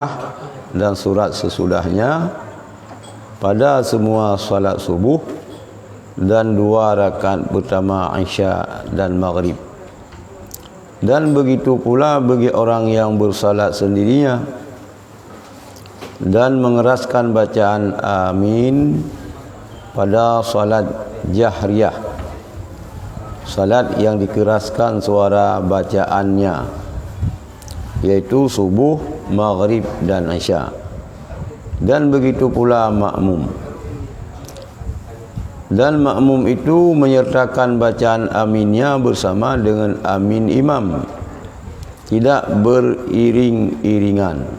dan surat sesudahnya pada semua salat subuh dan 2 rakaat pertama Isya dan Maghrib. Dan begitu pula bagi orang yang bersalat sendirinya dan mengeraskan bacaan amin pada salat jahriyah, salat yang dikeraskan suara bacaannya, yaitu subuh, maghrib dan isya. Dan begitu pula makmum. Dan makmum itu menyertakan bacaan aminnya bersama dengan amin imam, tidak beriring-iringan.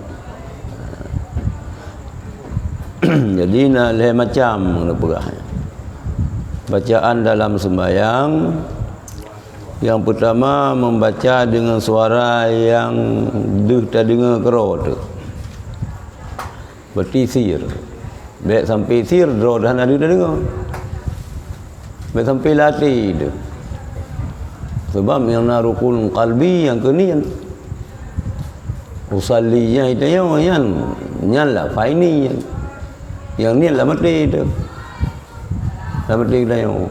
Jadi lain macam bacaan dalam sembahyang. Yang pertama membaca dengan suara yang tak dengar kera tu. Berarti sir. Baik sampai sir draw dah ada dengar. Baik sampai latih tu. Sebab yang narukul qalbi yang kenian. Usallinya itu yang nyala faini yang ni lah mati tu. Lah mati dah yang.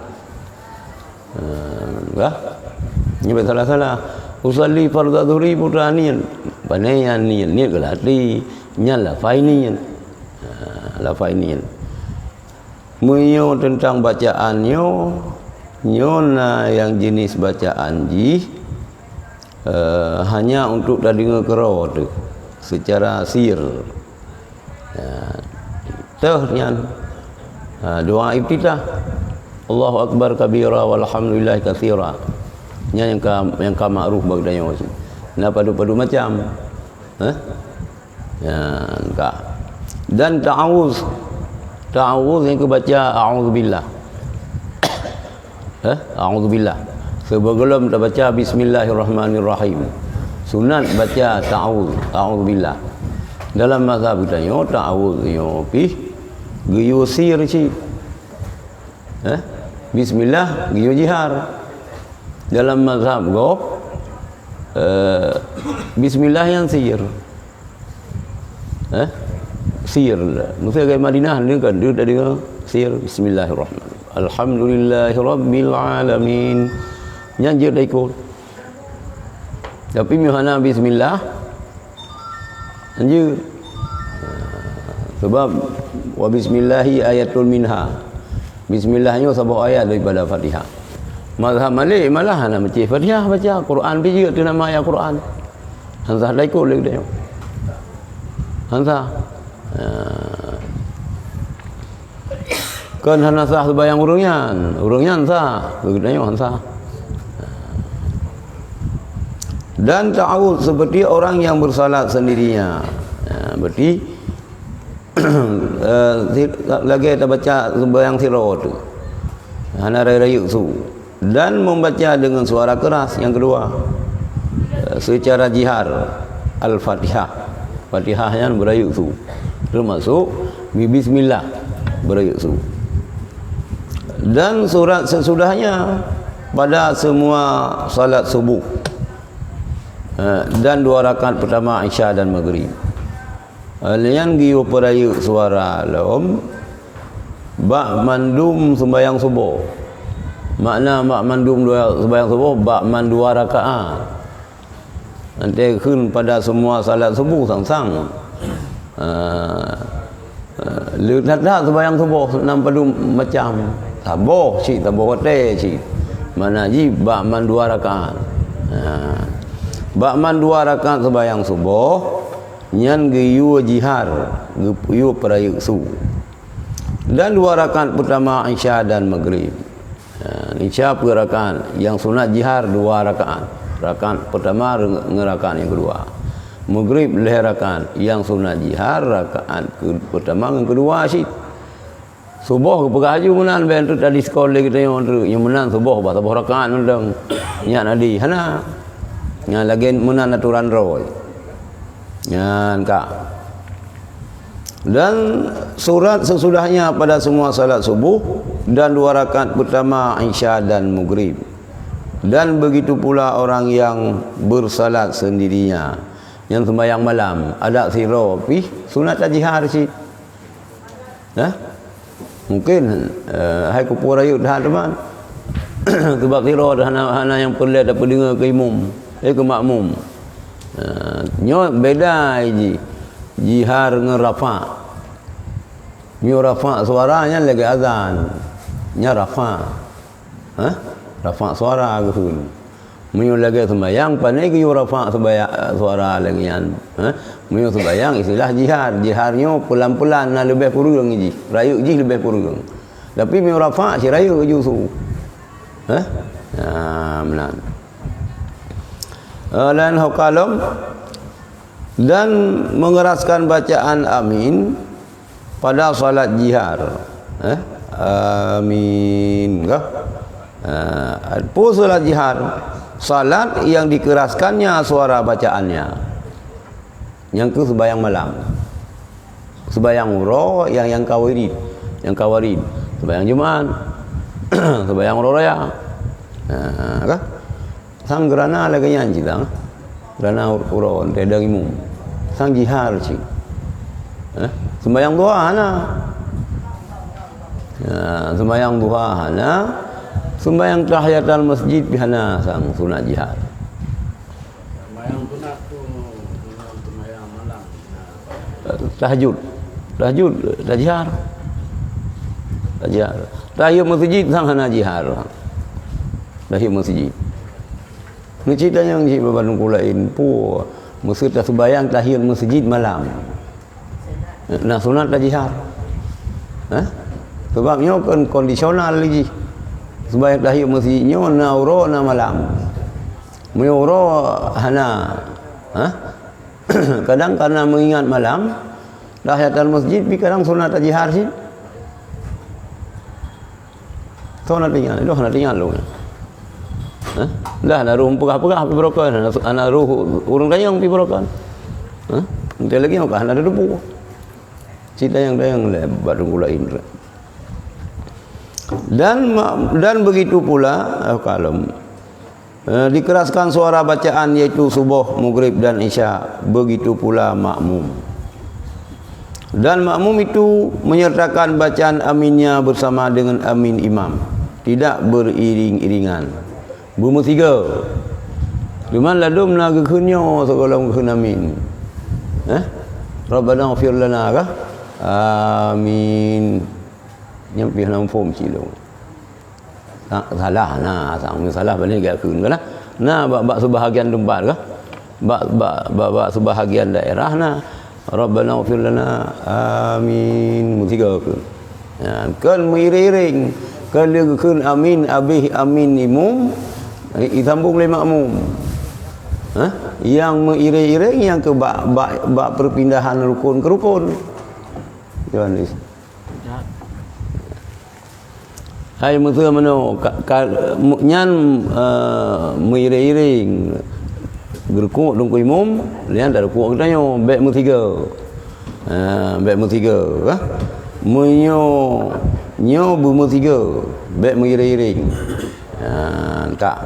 Ini salah-salah. Usalli fardhu dhuhri putranian. Panayan ni gelati nyala fainian. La fainian. Munyo tentang bacaannya, nyona yang jenis bacaan hanya untuk dah dengar kera tu secara sir. Nyan doa iftitah. Allahu akbar kabira walhamdulillah katsira. Yang ma'ruf bagdanya macam. Nak padu-padu macam. Ya, enggak. Dan ta'awuz yang kebaca a'udzubillah. A'udzubillah. Sebelum kita baca bismillahirrahmanirrahim. Sunat baca ta'awuz, a'udzubillah. Dalam mazhab kita yo ta'awuz yo pi guyusir ci. Bismillah giyo jihar. Dalam mazhab go bismillah yang sir. Sir. Mesti ke Madinah dia kan dia dengar sir bismillahirrahmanirrahim. Alhamdulillahirabbil alamin. Nyanjir dah ikut. Tapi mihana bismillah anjir. Sebab wa bismillahi ayatul minha. Bismillahnya sebuah ayat daripada Fatihah. Mazhab Malik malah nak baca Fatihah, baca Quran pergi juga tu nama ayat Quran. Hansah dah ikut lagi dia. Hansah. Kan Hansah sebayang urungnya Hansah. Begitu Hansah. Dan ta'awud seperti orang yang bersalat sendirinya. Berarti lagi kita baca sembahyang sirah tu. Hana raya su. Dan membaca dengan suara keras yang kedua secara jihar al-Fatihah. Fatihahnya berayuk su. Termasuk bismillah berayuk su. Dan surat sesudahnya pada semua salat subuh. Dan 2 rakaat pertama Isya dan Maghrib. Alian giyo berayuk suara lom ba mandum sembahyang subuh. Makna mak mandum sembahyang subuh bak man 2 rakaat. Nanti kun pada semua salat subuh sang-sang. Lihat sembahyang subuh nam padu macam taboh cik taboh kate cik. Mana ji bak man 2 rakaat. Bak man 2 rakaat sembahyang subuh nyan giyu jihar, giyu perayuk su. Dan 2 rakaat pertama Isya dan Maghrib. Isya rakaat yang sunat jihar 2 rakaat. Rakaat pertama rakaat yang kedua. Maghrib leh rakaat yang sunat jihar rakaat pertama dan kedua sih. Subuh pegaju menan ben tu tadi sekolah kita yang menan subuh bah rakaat mendang. Nya nadi hana. Nya lagi menan aturan roy. Nya kak. Dan surat sesudahnya pada semua salat subuh dan 2 rakaat pertama Isya dan Maghrib. Dan begitu pula orang yang bersalat sendirinya yang sembahyang malam ada siro pi sunat jihar sih. Mungkin hai kupur ayut dah teman. Sebab siro hana yang perlu ada pendengar ke imam, ke makmum. Nyo beda ji. Jihar dengan rafa. Nyo rafa suaranya lagi azan. Nya rafa. Rafa suara ke hun. Menyo lagi sembahyang pandai ke rafa suara lagi yan. Menyo sembahyang istilah jihar. Jiharnya pelan-pelan nah lebih kurang ji. Rayu ji lebih kurang. Tapi menyo rafa si rayu justru. Benar. Dan hukalum dan mengeraskan bacaan amin pada salat jihar. Amin. Pun salat jihar, salat yang dikeraskannya suara bacaannya. Yang ke sembahyang malam. Sembahyang uro yang kawarid, sembahyang Jumat, sembahyang uro raya. Sang gerana lagi yang kita, gerana uro tedang imum, sang jihar sih. Sembahyang duha na, sembahyang duha na, sembahyang tahiyatul masjid bihana sang sunat jihar. Sembahyang sunat tu sembahyang malam. Tahajud jihar. Tahiyat masjid sang hana jihar. Tahiyat masjid. Ni cerita yang Cik Babanu kulain pu mesti tak sembahyang tahiyat masjid malam. Nah sunat dah jihar. Sebabnya kan kondisional lagi. Sembahyang tahiyat masjidnya na uro na malam. Meuro hana. Kadang karena mengingat malam tahiyatul masjid pi kadang sunat dah jihar sih. Sunat tinggal lu. Dah ruh pegah-pegah pi berokan ana ruh urang dayang pi berokan. Nanti lagi nak ana debu. Cerita yang dayang lebat kulain. Dan begitu pula kalau dikeraskan suara bacaan yaitu subuh, maghrib dan isya, begitu pula makmum. Dan makmum itu menyertakan bacaan aminnya bersama dengan amin imam, tidak beriring-iringan. Buma tiga. Cuman ladum nak kekunyo sekolah kekun amin. Rabbana ighfir lana kah? Amin. Nyampi dalam form cilo. Salah nah, sang salah balik gak kun kan. Nah, bab sebahagian tempat kah? Bab sebahagian daerah nah. Rabbana ighfir lana. Amin. Tiga kun. Kan mengiring. Kan dia kun amin abih amin imum. Disambung oleh makmum. Yang mengiring-iring yang ke bab perpindahan rukun ke rukun. Johanis. Hai mesti mano nyan mengiring-iring gerukuk dong imum, lian tak rukuk katanya baik mutiga. Baik mutiga, nyo bu mutiga, baik mengiring-iring. Tak.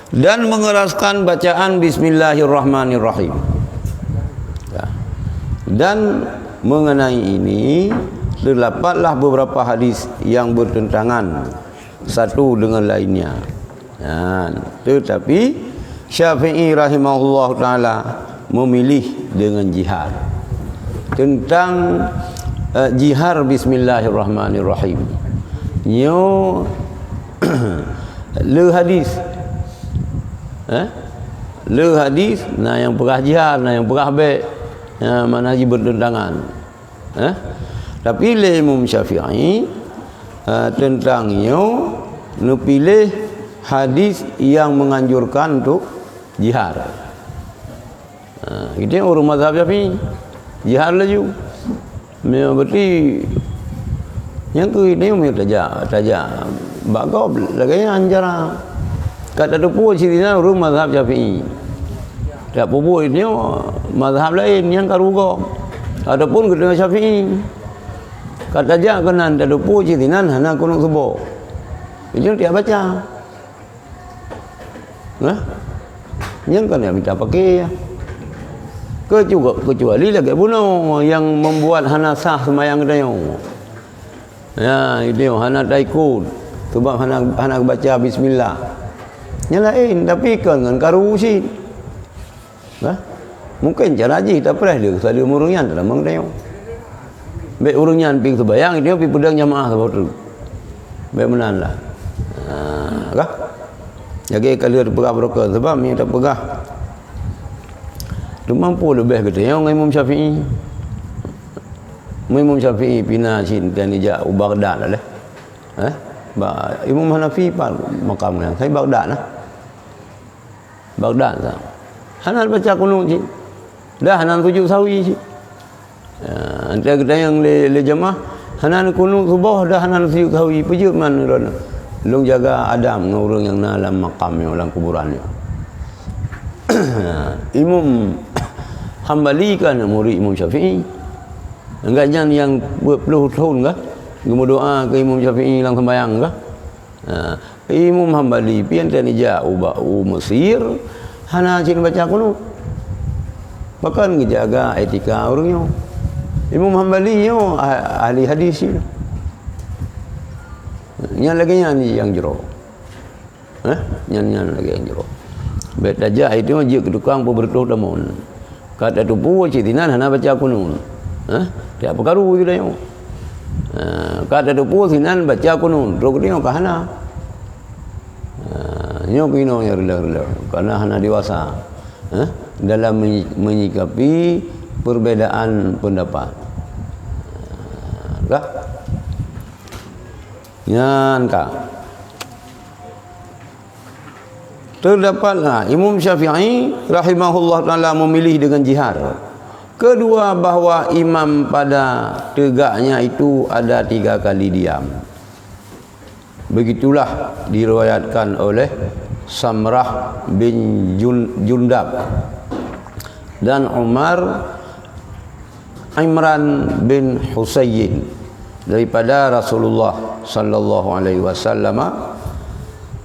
Dan mengeraskan bacaan Bismillahirrahmanirrahim. Dan mengenai ini terdapatlah beberapa hadis yang bertentangan satu dengan lainnya. Tetapi Syafi'i rahimahullah taala memilih dengan jihar tentang jihar Bismillahirrahmanirrahim. Nyo le hadis le hadis nah yang perah jihar nah yang perah baik mana haji bertentangan tapi le Imam Syafi'i tentangnya nu pilih hadis yang menganjurkan untuk jihar. Kita orang mazhab Syafi'i jihar laju memang berarti yang tu ini memang tajak bagob lagi anjara kata depu cerita orang mazhab Syafi'i tak pupu ini mazhab lain yang karugo adapun kedua Syafi'i kata dia kena tak depu cerita hana kunung subuh itu dia baca yang kan yang minta pakai kecuali lagi bunuh yang membuat hana sah sembahyang dia. Ya, itu hana tak ikut sebab hana baca bismillah. Yang lain tapi dengan karu sih. Mungkin cara haji tak pernah dia selalu murungnya dalam mengdeo. Baik urungnya ping sembahyang dia pi pedang jamaah sebab tu. Baik menanlah. Kah? Jadi kalau dia pegah berokah sebab ni tak pegah. Tu mampu lebih kata yang Imam Syafi'i. Imam Syafi'i pina cinta ni ja Baghdad lah. Imam Hanafi pa makam saya Baghdad lah. Baghdad sah. Hanan baca kunut je. Dah hanan tujuh sawi je. Antara kita yang le jemaah hanan kunut subuh dah hanan tujuh sawi pejut mana rona. Long jaga Adam dengan orang yang dalam makamnya, dalam kuburannya. Imam Hambali kan murid Imam Syafi'i. Enggaknya yang berpuluh tahun kah? Kamu doa ke Imam Syafi'i dalam sembahyang kah? Imam Hambali pian tani jauh Mesir hana cin baca kunut. Bahkan jaga etika orangnya. Imam Hambali yo ahli hadis ni. Yang lagi yang jero. Yang lagi yang jero. Bet aja itu je tukang bertuh damun. Kata tu pu citinan hana baca kunut. Dia perkaru tu dah yo. Kata tu pu sinan baca kunut. Rok dia ke hana. Nyo kino ya rela-rela karena hana dewasa. Dalam menyikapi perbedaan pendapat. Kah? Yan kah? Terdapatlah Imam Syafi'i rahimahullah taala memilih dengan jihad. Kedua bahawa imam pada tegaknya itu ada 3 kali diam. Begitulah diriwayatkan oleh Samrah bin Jundab dan Imran bin Husayn daripada Rasulullah sallallahu alaihi wasallam.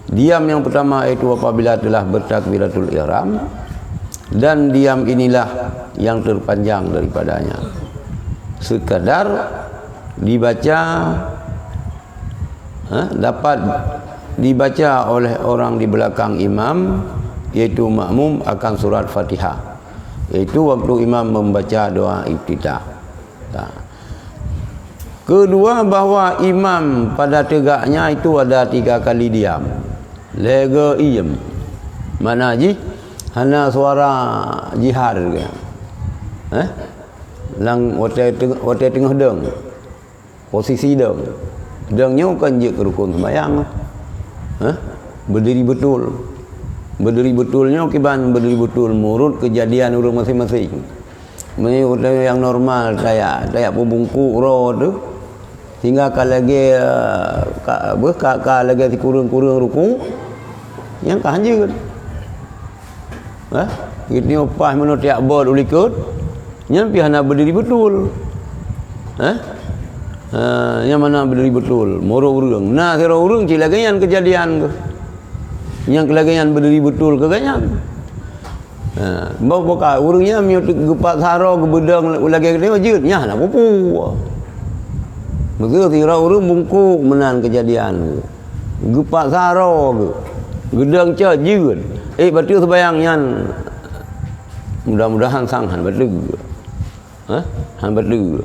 Diam yang pertama itu apabila telah bertakbiratul ihram, dan diam inilah yang terpanjang daripadanya. Sekadar dibaca dapat dibaca oleh orang di belakang imam, yaitu makmum akan surat Fatihah. Itu waktu imam membaca doa iftitah. Kedua bahawa imam pada tegaknya itu ada 3 kali diam. Lega iem. Mana ji? Hana suara jihad ke? Lang hotel tengah deng. Posisi deng. Dengnya kan je ke rukun sembahyang. Berdiri betul. Berdiri betulnya kiban berdiri betul murut kejadian orang masing-masing. Ini yang normal kayak pembungkuk roh tu. Hingga lagi lagi kurang-kurang ruku yang kahanjut. Gitu opah mana tiap bot ulikut. Yang pihana berdiri betul. Yang mana berdiri betul moro urang. Nah sira urang cilagayan kejadian tu. Yang kelagayan berdiri betul keganyan. Bawa urangnya miut gepak saro ke bedang lagi dia wajib nya nak pupu. Betul sira urang bungkuk menan kejadian. Gepak saro ke. Gedang cajut. Betul sembayang nyan. Mudah-mudahan sang han betul. Han betul.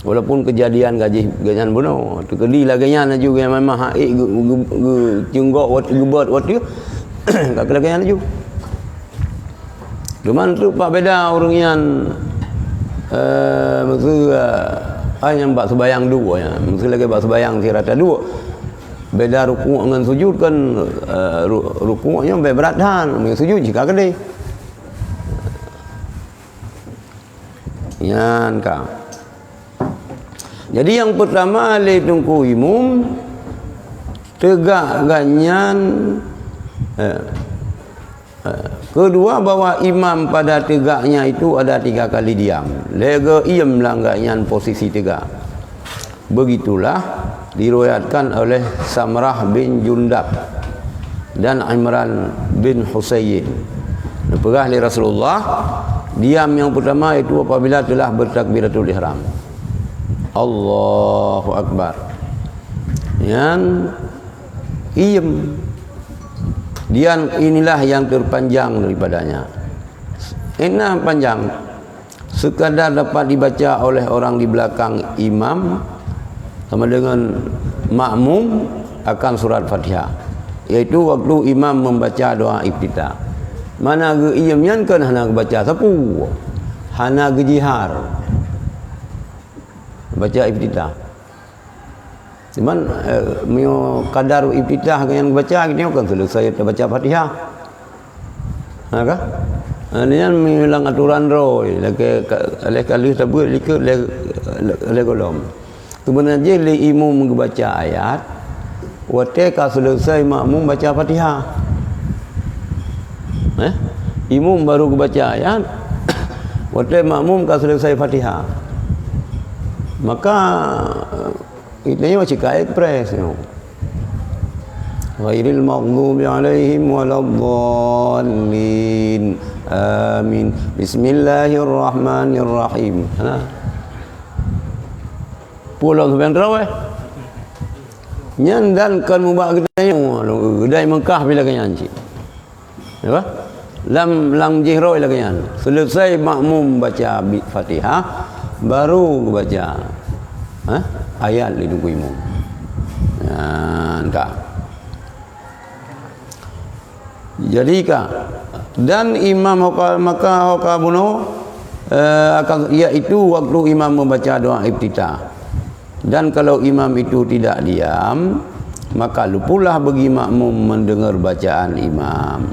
Walaupun kejadian gajian bunuh, terkedi laganya juga yang memang haik jenggok gebat waktu kat laganya juga. Cuman tu pak beda orang yang maksud yang bak sembayang dua ya. Maksud lagi bak sembayang rata dua. Beda rukuk dengan sujud kan rukuknya berat dan sujud jika gede. Yan kau. Jadi yang pertama le tungku imum tegak ganyan. Kedua bahawa imam pada tegaknya itu ada 3 kali diam. Lega iem langganyan posisi tegak. Begitulah diriwayatkan oleh Samrah bin Jundab dan Imran bin Husayn. Perah li Rasulullah Diam yang pertama itu apabila telah bertakbiratul ihram. Allahu Akbar. Yang iem. Diam inilah yang terpanjang daripadanya. Ini panjang. Sekadar dapat dibaca oleh orang di belakang imam sama dengan makmum akan surat Fatihah, iaitu waktu imam membaca doa iftitah. Mana ge iamnya kan hana baca sapu, hana ge jihar baca iftitah. Cuman kadar iftitah yang baca gitu kan selesai baca Fatihah. Ha kah? Ini kan mengulang aturan roy lagi kali sebut likut le golom. Kemudian je le imam membaca ayat, wateka selesai makmum baca Fatihah. Imam baru baca ayat, wate makmum ka selesai Fatihah. Maka ini macam kaya ekspres you. Ghairil maghdubi alaihim waladdallin. Amin. Bismillahirrahmanirrahim. Pulang sampai terawih. Nyandan kan mubak gedai gedai Mekah bila kenyanci. Apa? Lam jihro ila kenyan. Selesai makmum baca Fatihah baru baca ayat di duku imam. Kak. Jadi kak dan imam maka bunuh akan iaitu waktu imam membaca doa iftitah. Dan kalau imam itu tidak diam, maka lupulah bagi makmum mendengar bacaan imam.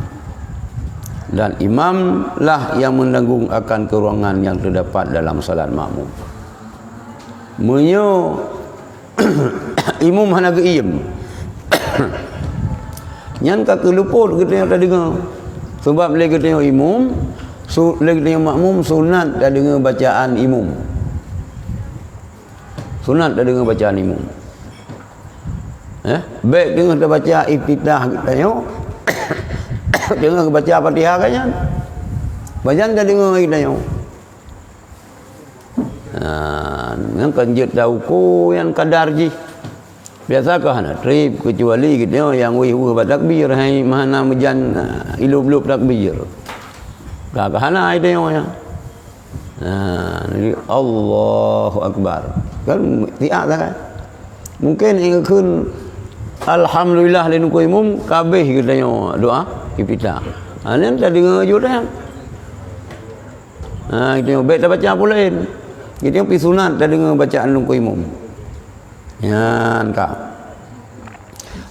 Dan imamlah yang menanggung akan kekurangan yang terdapat dalam salat makmum. Menyo imam hana geiem. Nyan ka keluput kita yang tak dengar. Sebab lagi tengok imam, lagi tengok makmum sunat tak dengar bacaan imam. Sunat tak dengar bacaan imam. Baik dengar tak baca iftitah kita tengok. Dengar baca Fatihah kan? Bacaan tak dengar kita tengok. Yang kanjut tahu ko yang kadar ji. Biasakah nak trip kecuali kita yang wih takbir hai mana mejan ilup-lup takbir. Kakak hana itu yang ya. Allahu Akbar. Kan tiak dah kan. Mungkin ingin alhamdulillah linu ko imam kabeh kita doa iftitah. Ini tak dengar juga dah. Kita baik tak baca apa lain. Kita pi sunat tak dengar bacaan ko imam. Kak.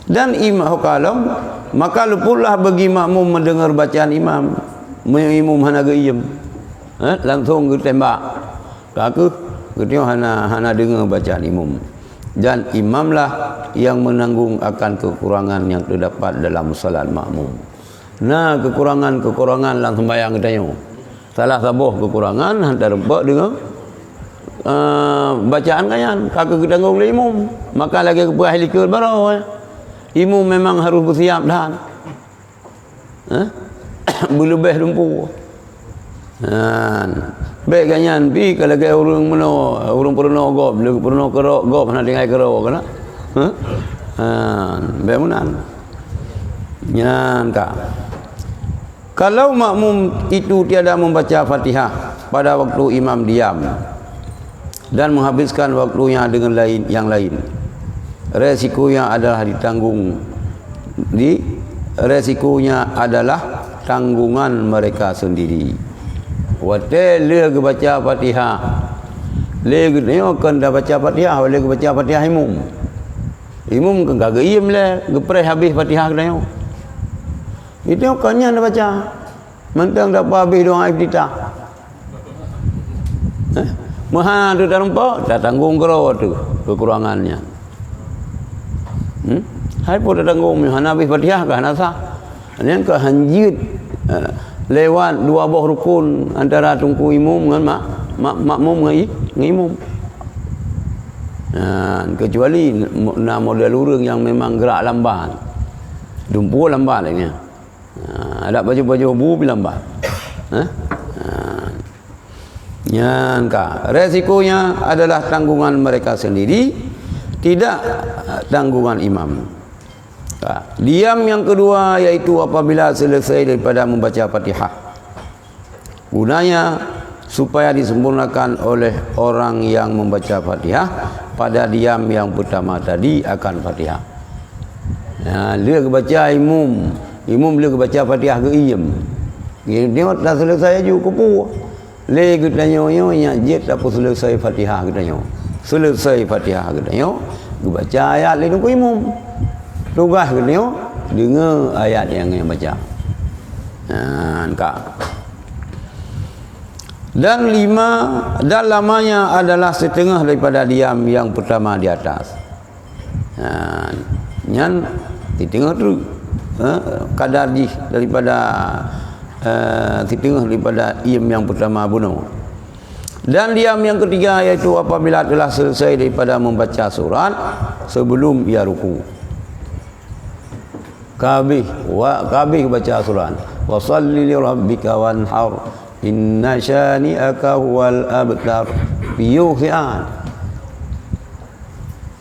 Dan imam kalam maka lupulah bagi makmum mendengar bacaan imam. Imam hana geiem. Langsung ke tembak. Kaku kita hana dengar bacaan imam. Dan imamlah yang menanggung akan kekurangan yang terdapat dalam salat makmum. Nah, kekurangan dalam sembahyang kita tengok. Salah sabuh kekurangan antara empat dengan bacaan kan kakak kita tanggung oleh imam, maka lagi kepuas likul baru imam memang harus bersiap dah. Berlebih lumpuh. Baik kanyan pi kalau ke orang pernah gop, pernah kerok gop nak dengar kerok kan? Baik munan. Nyan kak. Kalau makmum itu tiada membaca Fatihah pada waktu imam diam dan menghabiskan waktunya dengan yang lain, resikonya adalah resikonya adalah tanggungan mereka sendiri. Wate le baca Fatihah, le kan dah baca Fatihah, le baca Fatihah imam kan kagak iem le gepres habis Fatihah dah itu kannya dah baca mentang dah habis doa iftitah. Maha tu tak nampak, tak tanggung kero tu kekurangannya. Hai pun tak tanggung, hana habis Fatihah ke hana sah. Ini ke hanjit lewat dua buah rukun antara tungku imam dengan makmum dengan imam. Kecuali model urang yang memang gerak lambat. Dumpu lambat lagi. Ada baju-baju bu lambat. Resikonya adalah tanggungan mereka sendiri, tidak tanggungan imam. Diam yang kedua yaitu apabila selesai daripada membaca Fatihah. Gunanya supaya disempurnakan oleh orang yang membaca Fatihah pada diam yang pertama tadi akan Fatihah. Dia baca imam dia baca Fatihah ke iem. Dia dah selesai je kupu. Le kita nyo jet apa selesai Fatihah kita nyo. Selesai Fatihah kita nyo, baca ayat le ku imam. Tugas kita nyo dengar ayat yang baca. Dan lamanya adalah setengah daripada diam yang pertama di atas. Nyan di tengah tu kadar daripada setengah daripada diam yang pertama bunuh. Dan diam yang ketiga yaitu apabila telah selesai daripada membaca surat sebelum ia ruku. Kabih baca surat. Wa shalli li rabbika wanhar inna syani'aka huwal abtar. Piyuhian.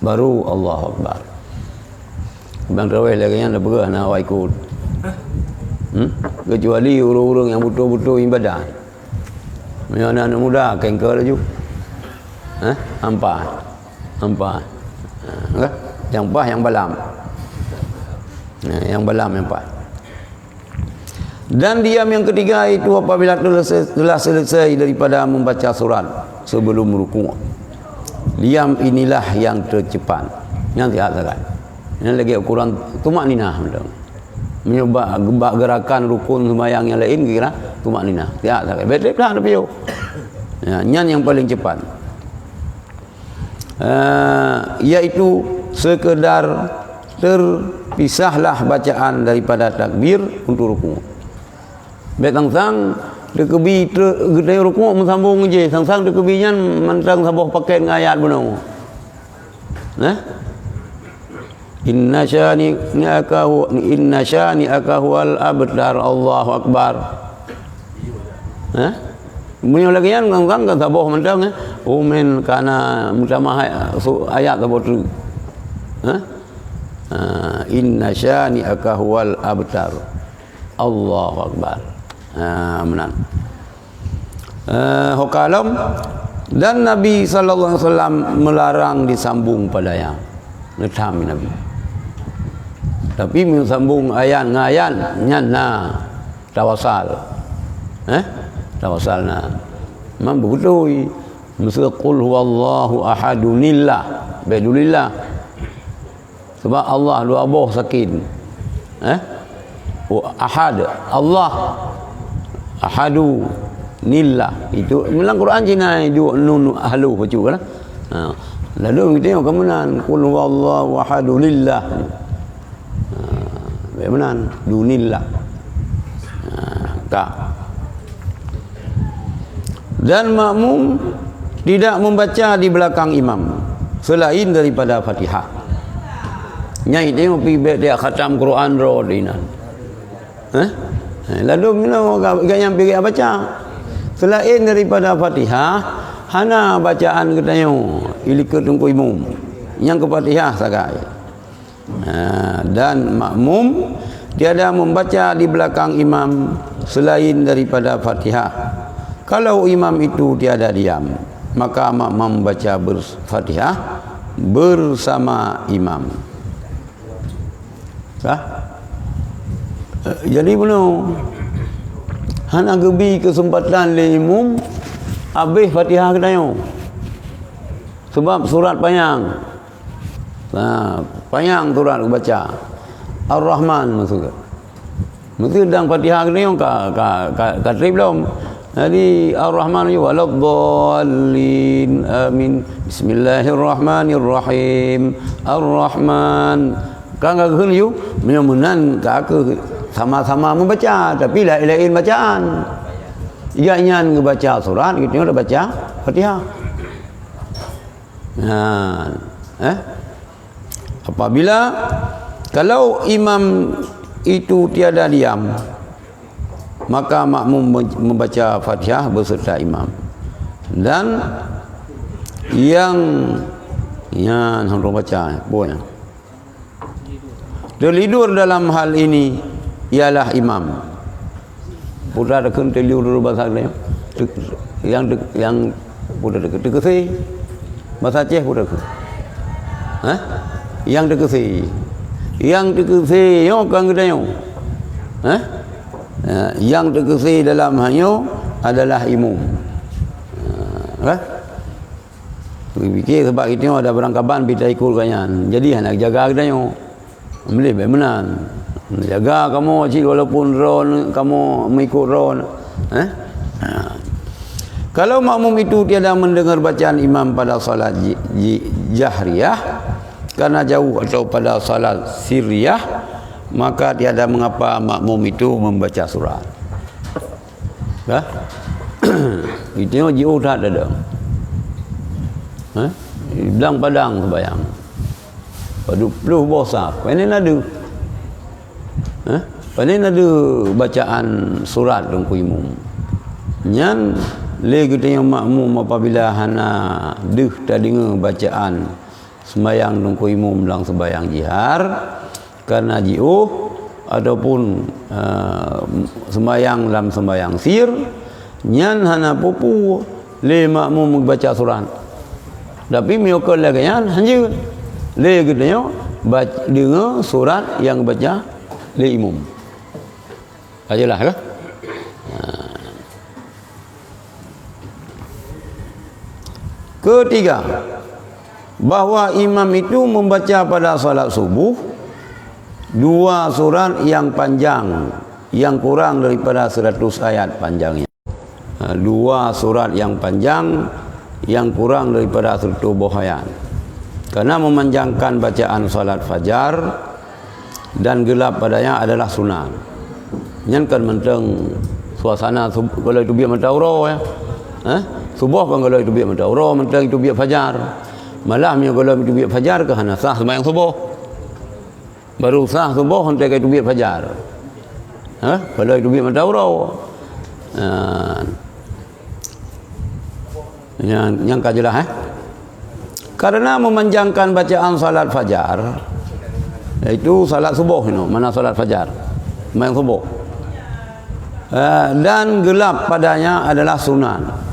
Baru Allahu Akbar. Bang Rawai lagi yang dah berah nak awak ikut. Kecuali orang-orang yang betul-betul ibadah. Macam anak muda kengker laju. Hampa. Yang pah yang balam. Yang balam yang pah. Dan diam yang ketiga itu apabila telah selesai daripada membaca surat sebelum rukuk. Diam inilah yang tercepat. Nanti katakan. Ini lagi ukuran tumakninah betul. Mencoba gerakan rukun sembahyang yang lain kira tumakninah. Ya, tak betul dah tapi yo. Nyan yang paling cepat. Yaitu sekedar terpisahlah bacaan daripada takbir untuk rukuk. Betang-sang dekebi gede rukuk mensambung je. Sang-sang dekebinya mentang sambung pakai ayat benar. Inna syani'aka huwal abtar. Allahu Akbar. Bunyi lagi kan kan sabuh mentang umen kana mutama ayat sabuh tu. Inna syani'aka huwal abtar. Allahu Akbar. Menan. Hukalam dan Nabi sallallahu alaihi wasallam melarang disambung pada yang letam Nabi. Tapi sambung ayat ngayat nyana tawasal. Tawasalna. Mampu betul. Mesti qul huwallahu ahadunillah. Bedulillah. Sebab Allah dua boh sakin. Ahad. Allah. Ahadu nillah. Itu dalam Quran Cina dua nun ahlu baca kan. Lalu kita tengok kemudian qul huwallahu ahadunillah. Benar dunillah. Dan makmum tidak membaca di belakang imam selain daripada Fatihah. Nyai tengok pergi dia khatam Quran rodinan. Lalu mina yang pergi baca selain daripada Fatihah hana bacaan katanya ilika tungku imam yang ke Fatihah sagai. Dan makmum tiada membaca di belakang imam selain daripada Fatihah. Kalau imam itu tiada diam, maka makmum membaca Fatihah bersama imam. Jadi benar hana gebi kesempatan le imam habis Fatihah katanya. Sebab surat panjang. Panjang surat baca. Ar-Rahman maksudnya. Mesti sedang Fatihah ni yang ka trip belum. Jadi Ar-Rahman juga waladdallin amin. Bismillahirrahmanirrahim. Ar-Rahman. Kan gagun you menan ka ke sama-sama membaca tapi lain-lain bacaan. Ianya ngebaca surat gitu dah baca Fatihah. Apabila kalau imam itu tiada diam, maka makmum membaca Fatihah beserta imam. Dan yang hendak baca boleh. Terlidur dalam hal ini ialah imam. Putra dekat terlidur dulu bahasa dia. Yang putra dekat dekesi. Bahasa Aceh putra dekat. Yang dekesi. Yang dekesi yo kan kita yo. Yang dekesi dalam hal adalah imam. Fikir sebab kita ada berangkapan kita ikut kanyan. Jadi nak jaga kita yo. Boleh benar. Jaga kamu cik walaupun ron kamu mengikut ron. Kalau makmum itu tiada mendengar bacaan imam pada salat jahriyah karena jauh atau pada salat sirriyah, maka tiada mengapa makmum itu membaca surat. Itu jauh tak ada. Bilang padang sembahyang. Padu peluh bosak. Panen ada. Panen ada bacaan surat dalam imam. Nyan le kita yang makmum apabila hana deh tak dengar bacaan sembahyang dalam imam dalam sembahyang jihar karena jauh ataupun sembahyang dalam sembahyang sir, nyan hana pupu le makmum membaca surat. Tapi miokol lagi kan hanya le kita baca dengar surat yang baca le imam. Ajalah ke? Ketiga, bahawa imam itu membaca pada salat subuh 2 surat yang panjang yang kurang daripada 100 ayat panjangnya. 2 surat yang panjang yang kurang daripada 100 ayat. Karena memanjangkan bacaan salat fajar dan gelap padanya adalah sunat. Yang kan menteng suasana kalau itu biar mentauro ya. Subuh kan kalau itu biar mentauro, menteng itu biar fajar. Malamnya kalau itu biar fajar ke hana sah sembahyang subuh. Baru sah subuh hendak itu biar fajar. Kalau itu biar mentauro. Yang kajelah karena memanjangkan bacaan salat fajar, iaitu salat subuh ini, mana salat fajar sembahyang subuh, dan gelap padanya adalah sunat.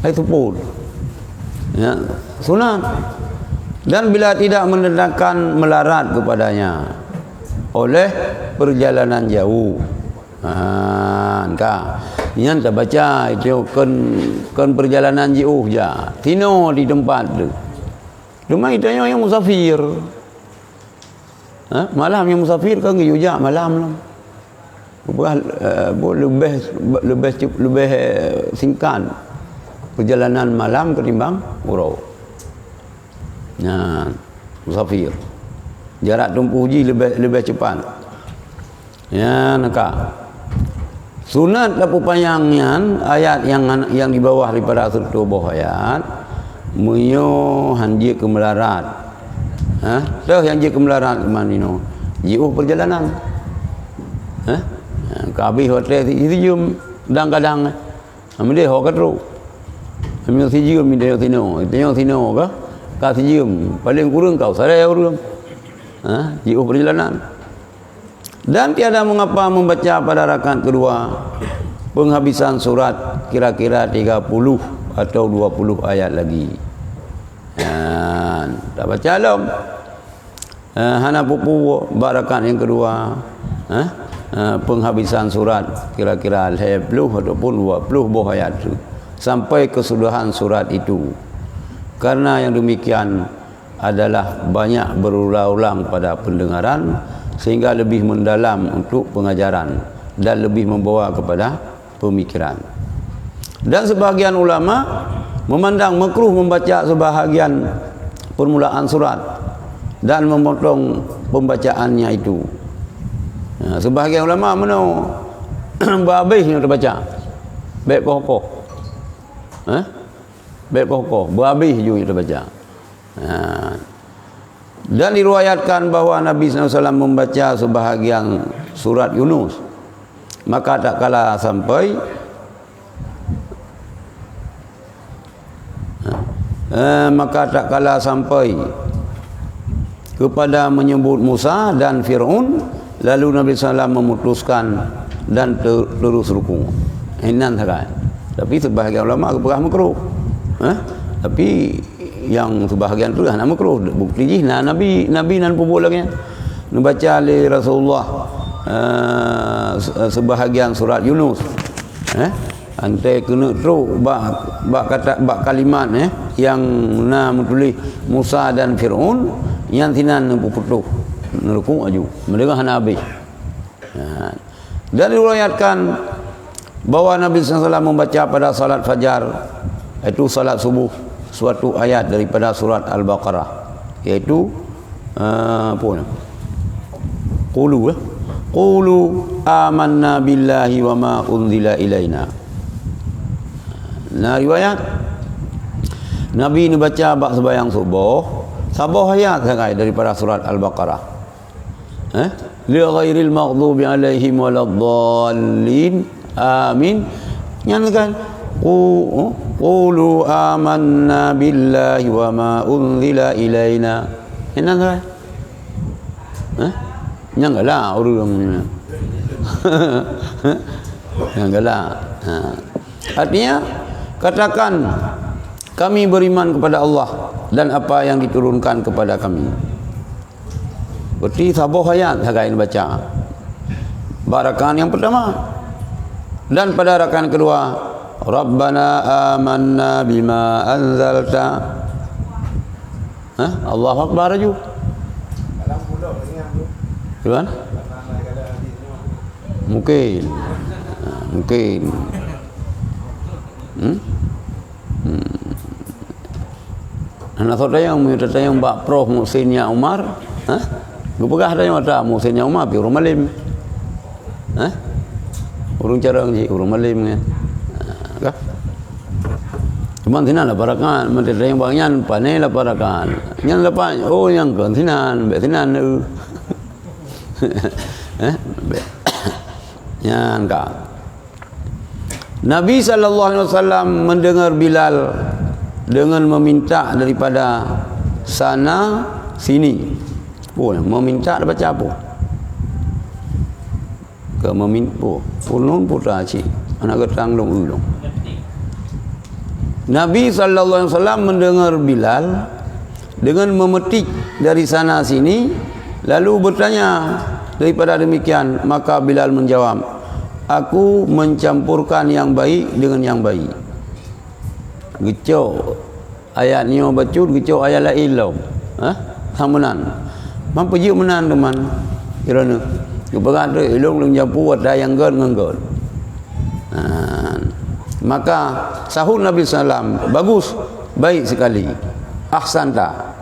Itu pun sunat. Dan bila tidak mendatangkan melarat kepadanya oleh perjalanan jauh, yang tak baca itu kan perjalanan jauh ja tino di tempat tu cuma itu yang musafir, malam yang musafir kan juga malam lebih singkat perjalanan malam ketimbang urau. Musafir jarak tempuh uji lebih cepat. Sunat dapat panjangnya ayat yang di bawah daripada 100 ayat munyo hanji ke melarat. Dah hanji ke melarat ke manino. Jiuh perjalanan. Kabih hotel itu jum kadang-kadang amde ho katru. Amil si jum minde tino. Tino ke? Ka si jum paling kurang kau sare urang. Jiuh perjalanan. Dan tiada mengapa membaca pada rakaat kedua penghabisan surat kira-kira 30 atau 20 ayat lagi. Tak baca lom. Hana pupu rakaat yang kedua. Penghabisan surat kira-kira 10 ataupun 20 ayat sampai kesudahan surat itu. Karena yang demikian adalah banyak berulang-ulang pada pendengaran sehingga lebih mendalam untuk pengajaran dan lebih membawa kepada pemikiran. Dan sebahagian ulama memandang makruh membaca sebahagian permulaan surat dan memotong pembacaannya itu. Sebahagian ulama mana berhabisnya terbaca baik kokoh. Baik kokoh berhabis juga terbaca. Dan diriwayatkan bahawa Nabi SAW membaca sebahagian surat Yunus, maka tak kala sampai maka tak kala sampai kepada menyebut Musa dan Fir'aun, lalu Nabi SAW memutuskan dan terus rukuk. Inan sahaja. Tapi sebahagian ulama berah makruh. Tapi yang sebahagian tu dah nak makruh. Bukti je Nabi nan pun lagi. Membaca oleh Rasulullah sebahagian surat Yunus. Antai kena teruk bak kata bak kalimat yang menulis Musa dan Fir'aun yang tinan puputuh nerukuk aju mendengar Nabi. Dan diriwayatkan bahwa Nabi SAW membaca pada salat fajar, itu salat subuh, suatu ayat daripada surat Al-Baqarah, iaitu Qulu amanna billahi wa ma unzila ilaina. Nah, riwayat Nabi ni baca bab sembahyang subuh, sabah ayat sangat daripada surat Al-Baqarah. Li ghairil maghdubi alaihim waladdallin. Amin. Nyatakan qulu amanna billahi wa ma unzila ilaina. Enak kan? Nyanggalah urang. Nyanggalah. Artinya katakan kami beriman kepada Allah dan apa yang diturunkan kepada kami. Berarti sabah ayat hagain baca. Barakan yang pertama. Dan pada rakaat kedua, Rabbana amanna bima anzalta. Allahu Akbar aju. Tuan? Mungkin. Anak saudara yang tayang Pak Prof Muhsinnya Umar, gupegah tayang ada Muhsinnya Umar pi urang malim. Urang carang je urang malim kan. Cuma tinan lah parakan, menteri tayang bangyan panai lah parakan. Nyan lepas yang kan tinan, be tinan nu. Nyan ka. Nabi SAW mendengar Bilal dengan meminta daripada sana sini. Meminta baca apa? Ke meminta punun putra cik anak getang long ulung. Nabi SAW mendengar Bilal dengan memetik dari sana sini, lalu bertanya daripada demikian, maka Bilal menjawab, aku mencampurkan yang baik dengan yang baik. Gecok ayat ni bacut, gecok ayat lain lau. Samanan. Mampu je menan teman. Kerana keberat tu elong leng jampu ada yang gad ngengad. Maka sahut Nabi SAW, bagus, baik sekali. Ahsanta.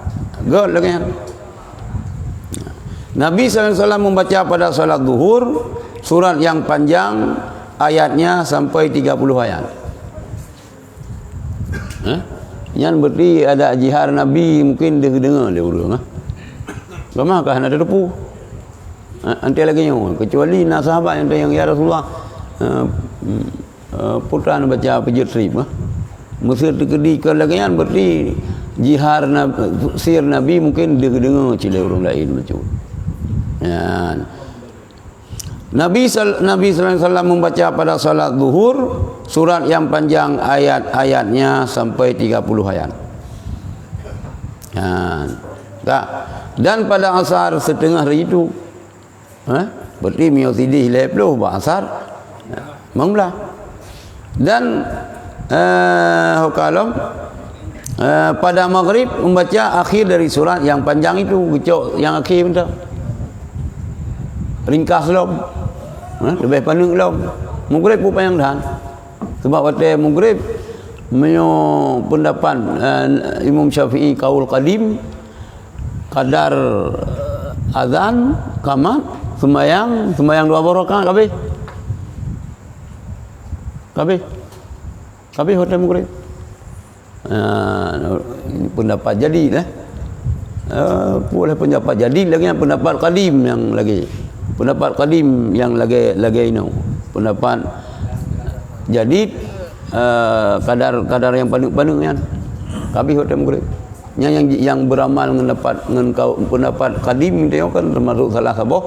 Gad lagi. Nabi SAW membaca pada salat zuhur surat yang panjang, ayatnya sampai 30 ayat. Yang berarti ada jihar Nabi mungkin dia dengar dia urang. Bagaimana nak ada depu? Nanti lagi yang kecuali nak sahabat yang ya Rasulullah putra nak baca pejut trip. Mesti terkedi ke lagi yang berarti jihar sir Nabi mungkin dia dengar cile orang lain macam. Ya. Nabi SAW membaca pada salat zuhur surat yang panjang, ayat-ayatnya sampai 30 ayat. Dan pada asar setengah hari itu, berarti miosidi 10 asar, mengbelah. Dan hukalom pada maghrib membaca akhir dari surat yang panjang itu, gecok yang akhir bentar. Ringkas lom. Lebih pandang lom. Maghrib pun panjang dah. Sebab waktu maghrib menyo pendapat Imam Syafi'i kaul qadim kadar azan qamat sembahyang 2 rakaat kabeh hotel maghrib. Ini pendapat jadi boleh pendapat jadi lagi yang pendapat qadim yang lagi. Pendapat qadim yang lagi ini. Pendapat jadi kadar yang pandang kan. habis hotel maghrib. Yang beramal mendapat pendapat kadim dia kan termasuk salah satu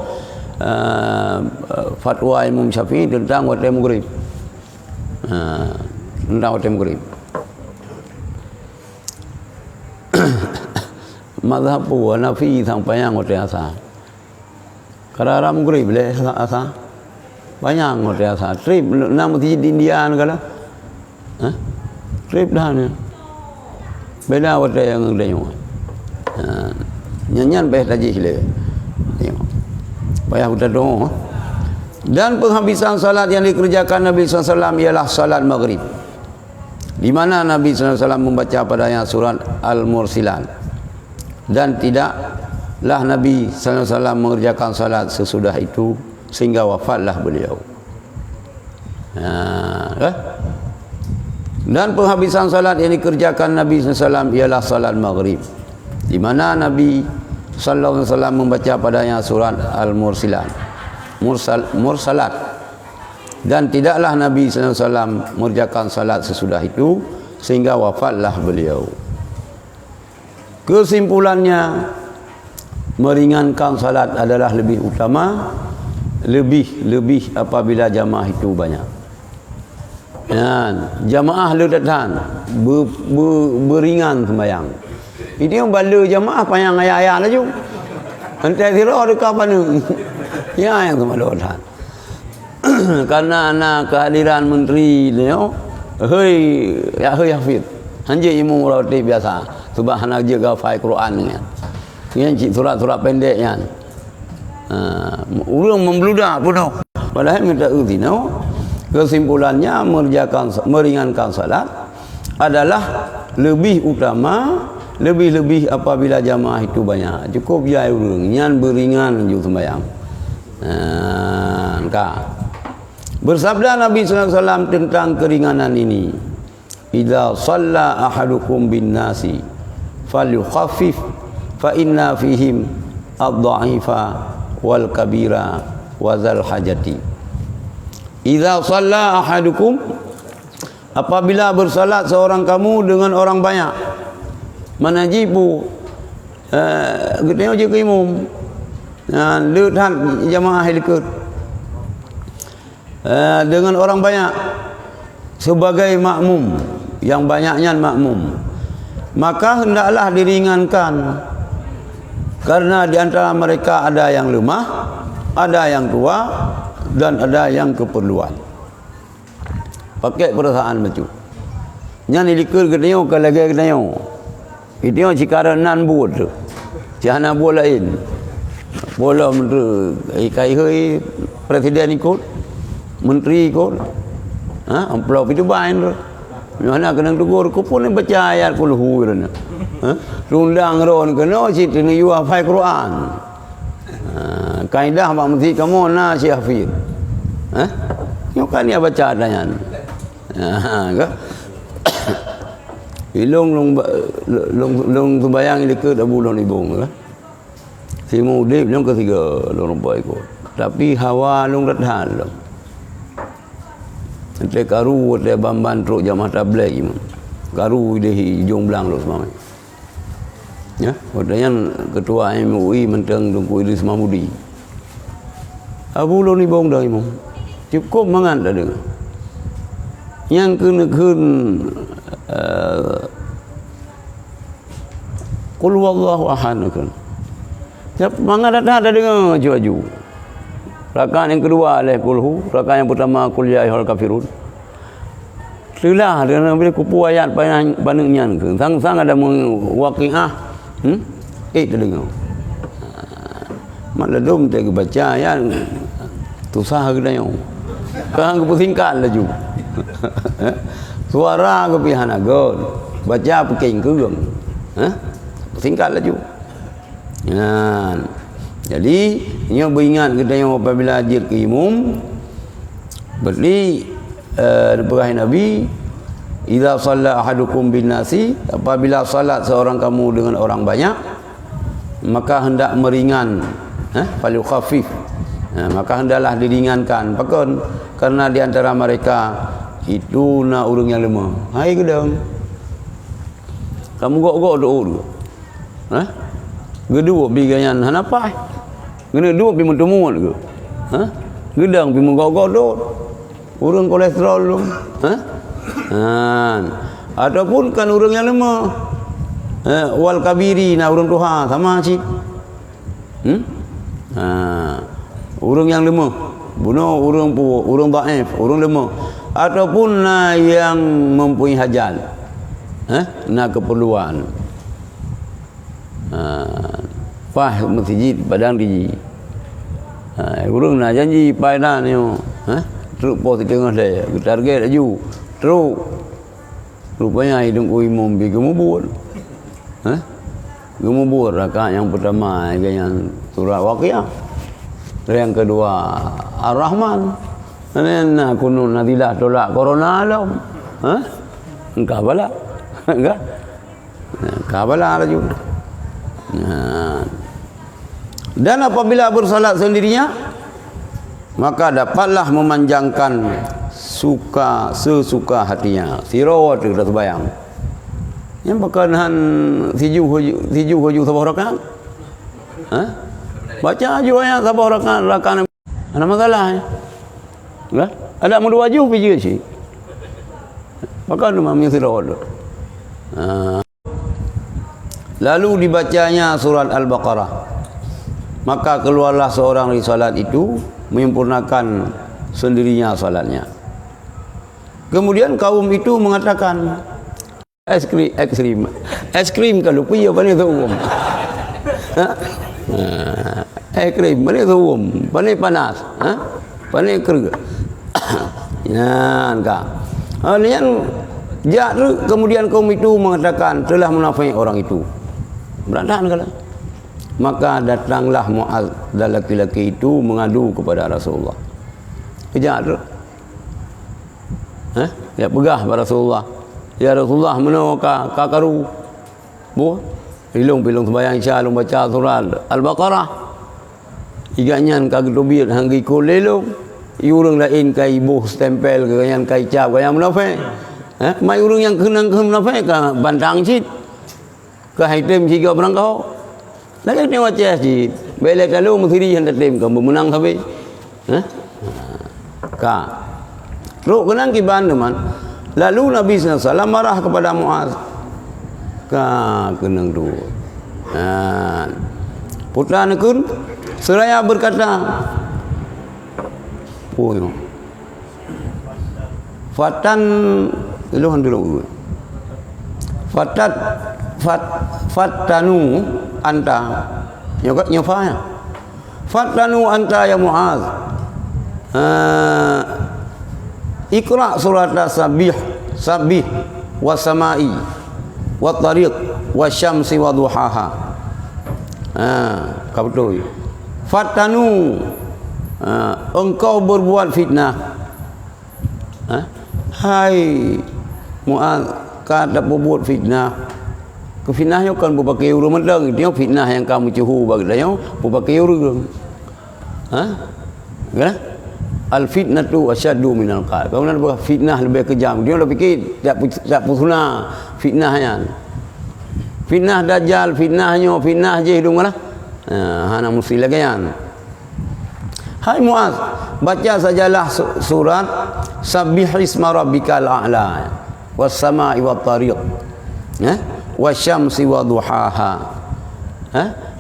fatwa Imam Syafi'i tentang hotel maghrib. Tentang hotel maghrib. Mazhab Hanafi sampai yang hotel asar. Karena maghrib boleh asar. Banyak hotel asar. Trip nama masjid di India negara. Trip dah ni. Beda hotel yang tengok. Nyanyian payah tajih le. Tengok. Payah kita doa. Dan penghabisan salat yang dikerjakan Nabi SAW ialah salat maghrib. Di mana Nabi SAW membaca padanya surat Al-Mursilat. Dan tidaklah Nabi SAW mengerjakan salat sesudah itu sehingga wafatlah beliau. Dan penghabisan salat yang dikerjakan Nabi SAW ialah salat maghrib, di mana Nabi SAW membaca padanya surat Al-Mursilat, Mursalat, dan tidaklah Nabi SAW mengerjakan salat sesudah itu sehingga wafatlah beliau. Kesimpulannya, meringankan salat adalah lebih utama, lebih apabila jamaah itu banyak. Jamaah ledatan beringan sembahyang. Ini yang bala jamaah payang ayah-ayah laju. Antai tira dekat mana? Ya yang ledatan. Karena anak kehadiran menteri dia, hei Hafid. Hanya imam roti biasa. Subhanallah jaga fai Quran ni. Yang surat-surat pendek kan. Orang membludak pun. Padahal minta uzi no. Kesimpulannya meringankan salat adalah lebih utama, lebih apabila jamaah itu banyak. Cukup ya orang yang beringan juga sembahyang. Bersabda Nabi SAW tentang keringanan ini, idza shalla ahadukum bin nasi falyukhaffif fa inna fihim ad-dha'ifa wal kabira wa zal hajati. Idza shalla ahadukum, apabila bersalat seorang kamu dengan orang banyak, manajibu kita je ke imam lihat jamaah ikut dengan orang banyak sebagai makmum, yang banyaknya makmum, maka hendaklah diringankan, karena di antara mereka ada yang lemah, ada yang tua, dan ada yang keperluan. Pakai perasaan macam yang dilikir ketanya ke lagi ketanya itu yang cikara nan buat tu cihana bola lain bola menteri kai presiden ikut, menteri ikut, amplop itu bain tu mana kena tegur ku pun baca ayat kulhu tu rundang ron kena situ ni you hafal Quran. Kaedah mak mesti kamu na si Hafid. Yo kan dia baca adanya. Ke? Long sembayang dekat Abu Long Ibung ke. Si Mudib yang ketiga long boy ko. Tapi hawa long dathan long. Ente karu te bamban truk jamaah tabligh imam. Karu dia jomblang lo semua. Ya, yang ketua MUI Menteng Tunku Idris Mahmudi. Abu Long Ibung dah imam. Cukup mangan dah dengar. Yang kena qul huwallahu ahad kan. Siap mangan dah dengaraju-aju. Rakaat yang kedua oleh qulhu, rakaat yang pertama qul ya ayyuhal kafirun. Selah dengan bila kupu ayat panengnya ke. Sang-sang ada waqiah. Terdengar. Mak ledum tak baca ayat tu sah ke dah. Kang ke singkat laju. Suara ke pihak agon. Baca peking keung. Singkat laju. Jadi ini beringat kita yang apabila hadir ke imam berli berkah Nabi idza shalla ahadukum bin nasi, apabila salat seorang kamu dengan orang banyak maka hendak meringan falu khafif, maka hendaklah diringankan pakon, karena di antara mereka itu nak urang yang lemah. Hai gedang Kamu gok-gok doa tu. Ha? Gedua pi ganyan hanapai. Gena dua pi mentemut ke. Ha? Gedang pi menggok-gok doa. Urang kolesterol lu. Ha? Ataupun kan urang yang lemah. Wal kabiri na urang tuha sama cik. Urang yang lemah. Bunuh urang pu, urang dhaif, urang lemah. Ataupun yang mempunyai hajat. Nak keperluan. Fah masjid padang di. Urang nak janji pai dah ni. Teruk pos tengah dia, target aju. Teruk. Rupanya hidung imam bi gemubur. Gemubur rakaat yang pertama yang surah Waqiah. Yang kedua Ar-Rahman. Dan kunun nadilah tolak corona alam. Engkau bala. Enggak. Kabala laju. Dan apabila bersalat sendirinya, maka dapatlah memanjangkan sesuka hatinya. Sirawat kita terbayang. Yang berkenaan tiju huju sabah rakaat. Baca aju ayat sabah rakaat. Ada masalah ya? Enggak? Ada mu dua aju pergi sih. Maka tu mami sirawat. Lalu dibacanya surat Al-Baqarah. Maka keluarlah seorang dari salat itu menyempurnakan sendirinya salatnya. Kemudian kaum itu mengatakan, es krim kalau punya pandai tu umum. Es krim pandai tu umum, pandai panas, pandai kerja. Yan ka. Kemudian kaum itu mengatakan telah munafik orang itu. Berantakan kala. Maka datanglah Muaz dan laki-laki itu mengadu kepada Rasulullah. Kejap tu. Dia pegah pada Rasulullah. Ya Rasulullah, mana kakaru? Bu, pilung sembahyang Isya lu baca surah Al-Baqarah. Iganyan kagdobir hanggi kolelong. Iurang lain kai ibu stempel ke yang kai cap ke yang munafik. Mai urang yang kenang ke munafik ka bantang cit. Ke haitem ciga berangkau. Lagi ni wajah cit. Bela kalau mesti hendak tem kamu menang sampai. Ka. Ruk kenang ki bandeman. Lalu Nabi SAW marah kepada Muaz. Ka kenang tu. Putra nekun seraya berkata, "Oh, Fatan iluhan dulu. Fatanu anta. Nyofanya. Fatanu anta ya Muaz. Iqra surat Sabih was-samai wat-tariq wasyamsi wadhuhaha. Kau betul. Fatanu engkau berbuat fitnah. Hai Muaz, kada berbuat fitnah. Kefitnahnya kan berpakai urang mendang. Dia fitnah yang kamu cuhu bagi dia berpakai urang. Kan? Al-fitnatu asyaddu minal qatl. Kalau nak buat fitnah lebih kejam. Dia dah fikir tak pusuna fitnahnya. Fitnah dajjal, fitnah je hidung lah. Hana mesti lagi kan. Hai Muaz, baca sajalah surat Sabbih isma rabbikal a'la was-sama'i wat-tariq. Wasyamsi wadhuhaha.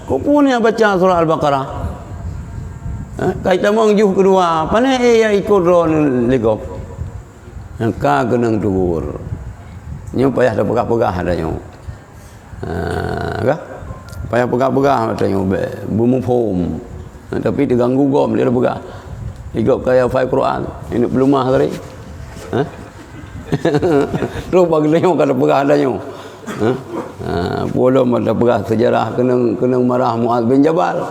Kau punya baca surah Al-Baqarah. Kaitan mengjuh kedua, pandai ya ikut ron legop. Ka kenang tugur. Nyo payah dah pegah-pegah ada nyo. Kah? Payah pegah-pegah ada nyo bumung pom. Tapi terganggu gom dia dah pegah. Ikut kaya fai Quran. Ini belum mah tadi. Terus bagi dia kada pegah ada nyo. Belum ada pegah sejarah kena marah Muaz bin Jabal.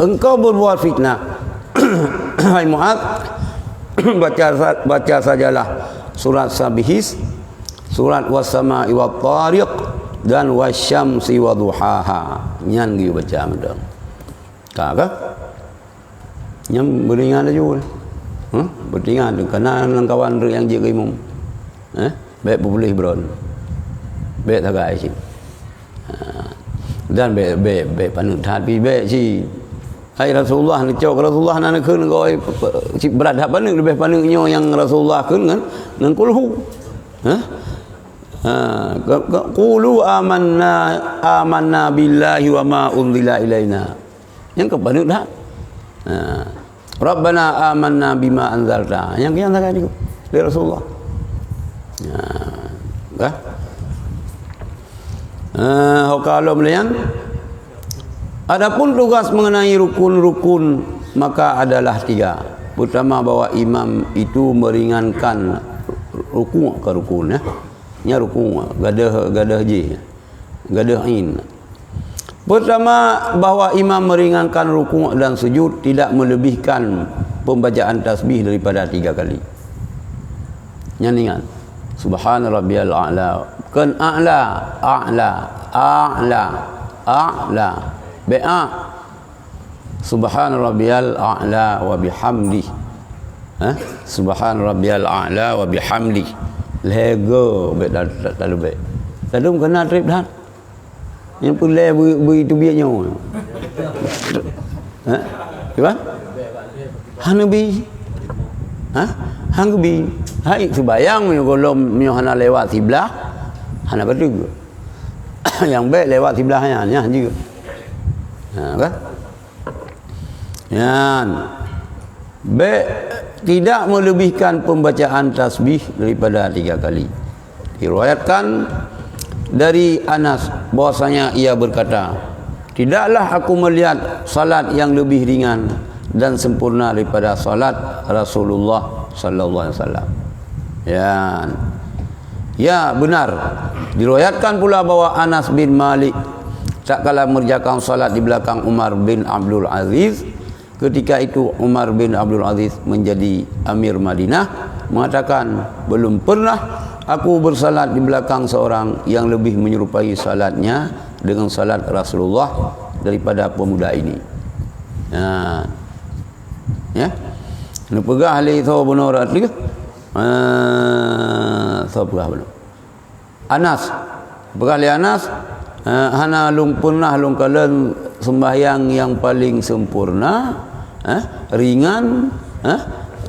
Engkau berbuat fitnah. Hai Muaz, baca sajalah surat Sabihis, surat Was-sama'i wat-tariq dan wasyamsi wadhuhaha. Nyan gi baca medang. Kak nyam beringan aja. Bertingan kena nang kawan yang je imam. Baik boleh bron. Baik tagai si. Dan baik panut hati baik si. Hai Rasulullah ni cok Rasulullah nak keun goi si berat hak panut lebih panutnya yang Rasulullah keun ngan kulhu. Qulu amanna billahi wa ma unzila ilaina. Yang ke panut dah. Rabbana amanna bima anzalta. Yang kian tak ada dari Rasulullah. Kalau melihat adapun tugas mengenai rukun-rukun maka adalah 3. Pertama bahwa imam itu meringankan rukun ke rukun nya rukun gadah je gadah ain. Pertama bahwa imam meringankan rukun dan sujud tidak melebihkan pembacaan tasbih daripada 3 kali. Nyanyian subhana rabbiyal a'la kan a'la ba'a subhana rabbiyal a'la wa bihamdi. Subhana rabbiyal a'la wa bihamdi. Lego baik tak lebih. Tadum kena trip dah. Yang pulai begitu biaknya. Apa? Hanabi. Hanabi. Hai sembayang kalau hana lewat sebelah, hana betul. Yang baik lewat sebelahnya juga. Kan? Yan. Baik tidak melebihkan pembacaan tasbih daripada 3 kali. Diriwayatkan dari Anas bahwasanya ia berkata, tidaklah aku melihat salat yang lebih ringan dan sempurna daripada salat Rasulullah sallallahu alaihi wasallam. Ya benar. Diriwayatkan pula bahwa Anas bin Malik tak kala mengerjakan salat di belakang Umar bin Abdul Aziz. Ketika itu Umar bin Abdul Aziz menjadi Amir Madinah, mengatakan, belum pernah aku bersalat di belakang seorang yang lebih menyerupai salatnya dengan salat Rasulullah daripada pemuda ini. Ya. Nak pegah li thawbun rat ni. Pegah belum. Anas. Pegah li Anas, hana lung pernah lung kalen sembahyang yang paling sempurna, ringan,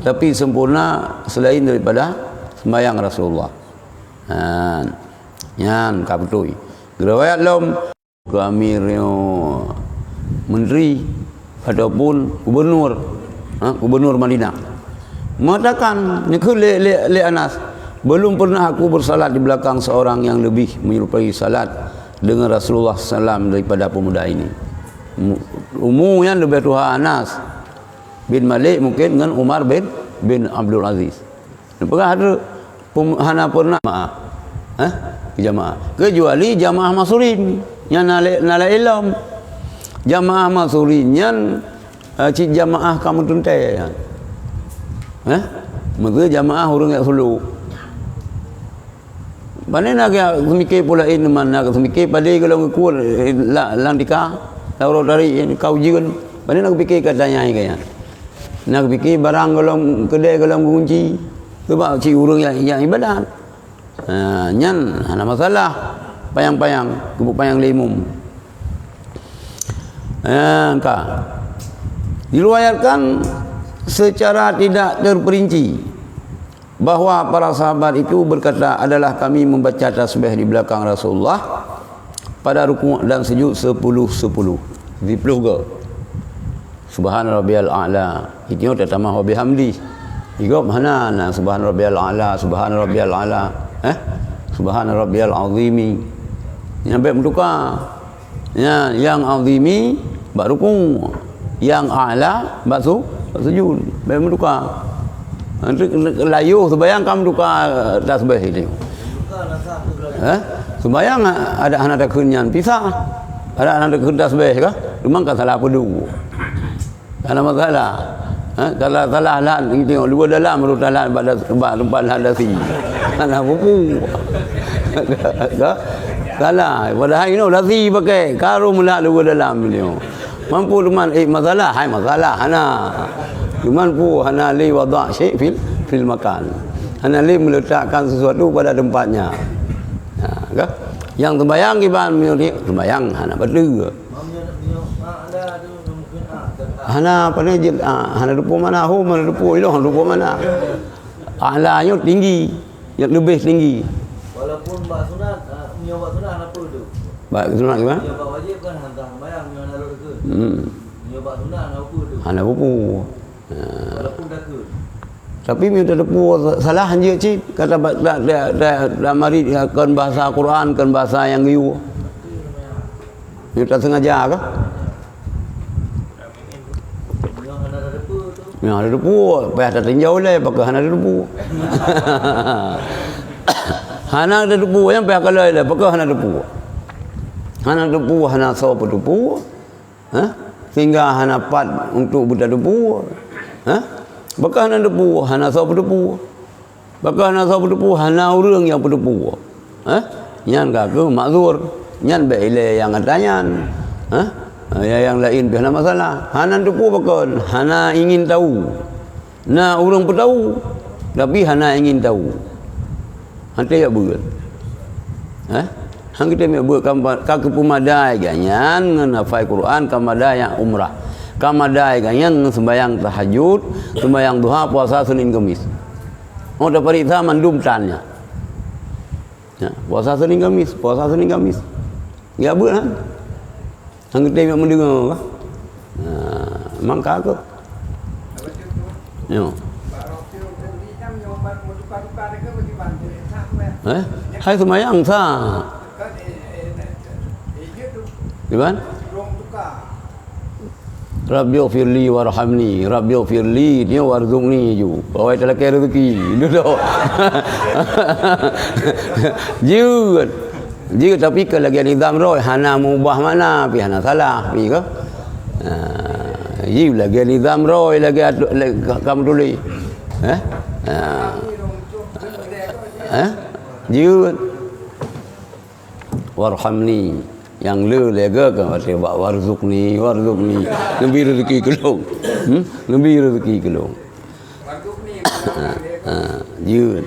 tapi sempurna selain daripada sembahyang Rasulullah. Yan kaputui. Riwayat lom ke amirnya menteri ataupun gubernur Madinah mengatakan le Anas, belum pernah aku bersalat di belakang seorang yang lebih menyerupai salat dengan Rasulullah SAW daripada pemuda ini. Umumnya lebih tua Anas bin Malik mungkin dengan Umar bin Abdul Aziz. Pernah ada hana pernah jamaah kecuali jamaah masurin yang nala ilm jamaah masurin yang cik jamaah kamu tuntai maka jamaah orang yang sulu mana nak semikir pula ini mana nak semikir pada kalau ngukur lang dika taruh dari kau jiran mana nak fikir katanya kaya nak fikir barang kalau kedai kalau kunci sebab cik orang yang ibadat. Nyan hana masalah payang-payang kubuk payang limum. Diriwayatkan secara tidak terperinci bahwa para sahabat itu berkata, adalah kami membaca tasbih di belakang Rasulullah pada rukuk dan sujud 10-10. Di pluga. Subhana rabbiyal a'la. Itu tatama wa bihamdi. Igop mana na subhana rabbiyal a'la, subhana rabbiyal a'la. Subhana rabbiyal azimi. Yang baik bertukar. Ya, yang azimi bak rukuk, yang a'la bak sujud. Baik bertukar. Nanti layu sembahyang kamu tukar tasbih itu. Sembahyang ada anak kunyan pisah. Ada anak kun tasbih kah? Memang kan salah apa dulu. Karena masalah. Kalau salah lah tengok dua dalam baru salah pada tempat hadasi. Salah buku. Salah. Padahal ini hadasi pakai karu mula dua dalam ni. Mampu teman masalah, hai masalah ana. Cuman pu hana li wada' syai' fil makan. Hana li meletakkan sesuatu pada tempatnya. Kan? Yang sembahyang iban ni sembahyang hana berdua. Hana apa ni hana rupa mana hu mana rupa ilah rupa mana. Alanya tinggi, yang lebih tinggi. Walaupun bak sunat, bak sunat apa tu? Bak sunat gimana? Bak wajib kan hantar sembahyang nyo naruh ke. Bak sunat apa tu? Hana rupa. Walaupun dah ke. Tapi minta depu salah je cik kata dah mari kan bahasa Quran kan bahasa yang giu. Minta sengaja ke? Ya ada depu, payah tak tinjau le pakai hana ada depu. Hana ada depu yang payah kalau le pakai hana depu. Hana depu hana so depu. Sehingga hana pat untuk budak depu. Pakai hana depu hana so depu. Pakai hana so depu hana urang yang depu. Nyan ka ke makzur, nyan baik le yang atanyan. Yang lain biar masalah. Hana depu bakal, hana ingin tahu. Nah orang pun tahu, tapi hana ingin tahu. Hantar ya buat. Hang kita buat kaki pemadai ganyan ngenafai Quran kamadai yang umrah. Kamadai ganyan sembahyang tahajud, sembahyang duha, puasa Senin Kamis. Oh dapat itu mandum tannya. Ya, puasa Senin Kamis, puasa Senin Kamis. Ya buat kan? Hang kita mendengar kan? Memang kagak. Yo. Hai semayang sah. Gimana? Rabbi firli warhamni, Rabbi firli dia warzuqni ju. Bawa telak rezeki. Duduk. Jika tapi kalau lagi nizam roy hana mubah mana pi hana salah pi ke? Jika lagi nizam roy lagi kamu tulis. Jika warhamni yang le lega kan mesti warzuqni lebih rezeki kelong. Lebih rezeki kelong. Jika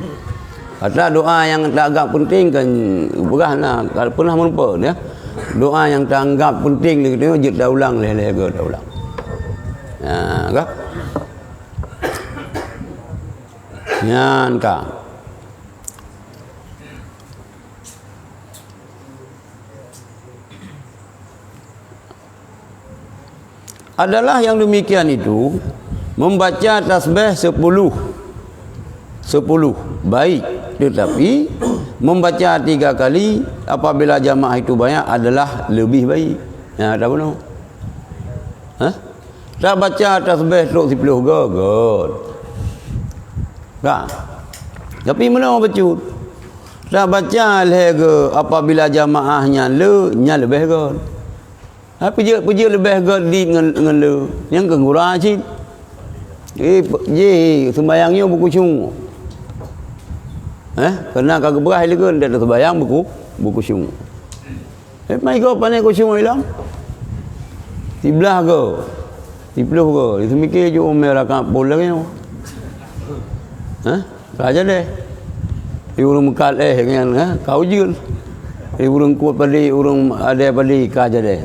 kata doa yang tak agak penting kan berahlah kalau pernah melupa ya. Doa yang tak anggap penting ni kita jet dah ulang lega dah ulang. Kan? Nyan ka. Adalah yang demikian itu membaca tasbih 10 baik, tetapi membaca 3 kali apabila jamaah itu banyak adalah lebih baik. Ya, tak benar. Tak baca tasbih 10 gagal. Tak. Tapi mana baca? Tak baca lega apabila jamaahnya nya lebih gagal. Puji lebih gagal di dengan le. Yang kengurang cik. Sembayangnya buku syung. Kena kagak berah lega dia sembayang buku syung. Mai kau pandai ku syung hilang. Tiblah ke? Tiblah ke? Itu mikir je merah kapul lagi. Saja deh. Urang mekal kan kau jul. Urang kuat pada urang ada pada kaja deh.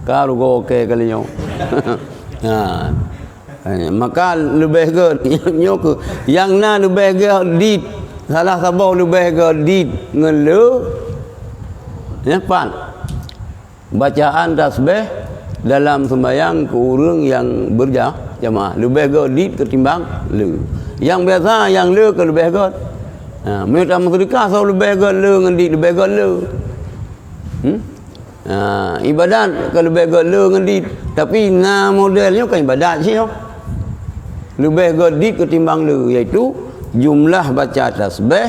Kau go okey kali nyo. Maka lebih ke nyok yang na lebih ke di salah sabau lebih ke di ngelu ya pan bacaan tasbih dalam sembahyang ke urang yang berjamaah lebih ke di ketimbang le yang biasa yang le ke lebih ke mereka sedekah so lebih ke le ngendi lebih ke le ibadat ke lebih ke le ngendi tapi na modelnya kan ibadat sih lebih gede ketimbang le iaitu jumlah baca tasbih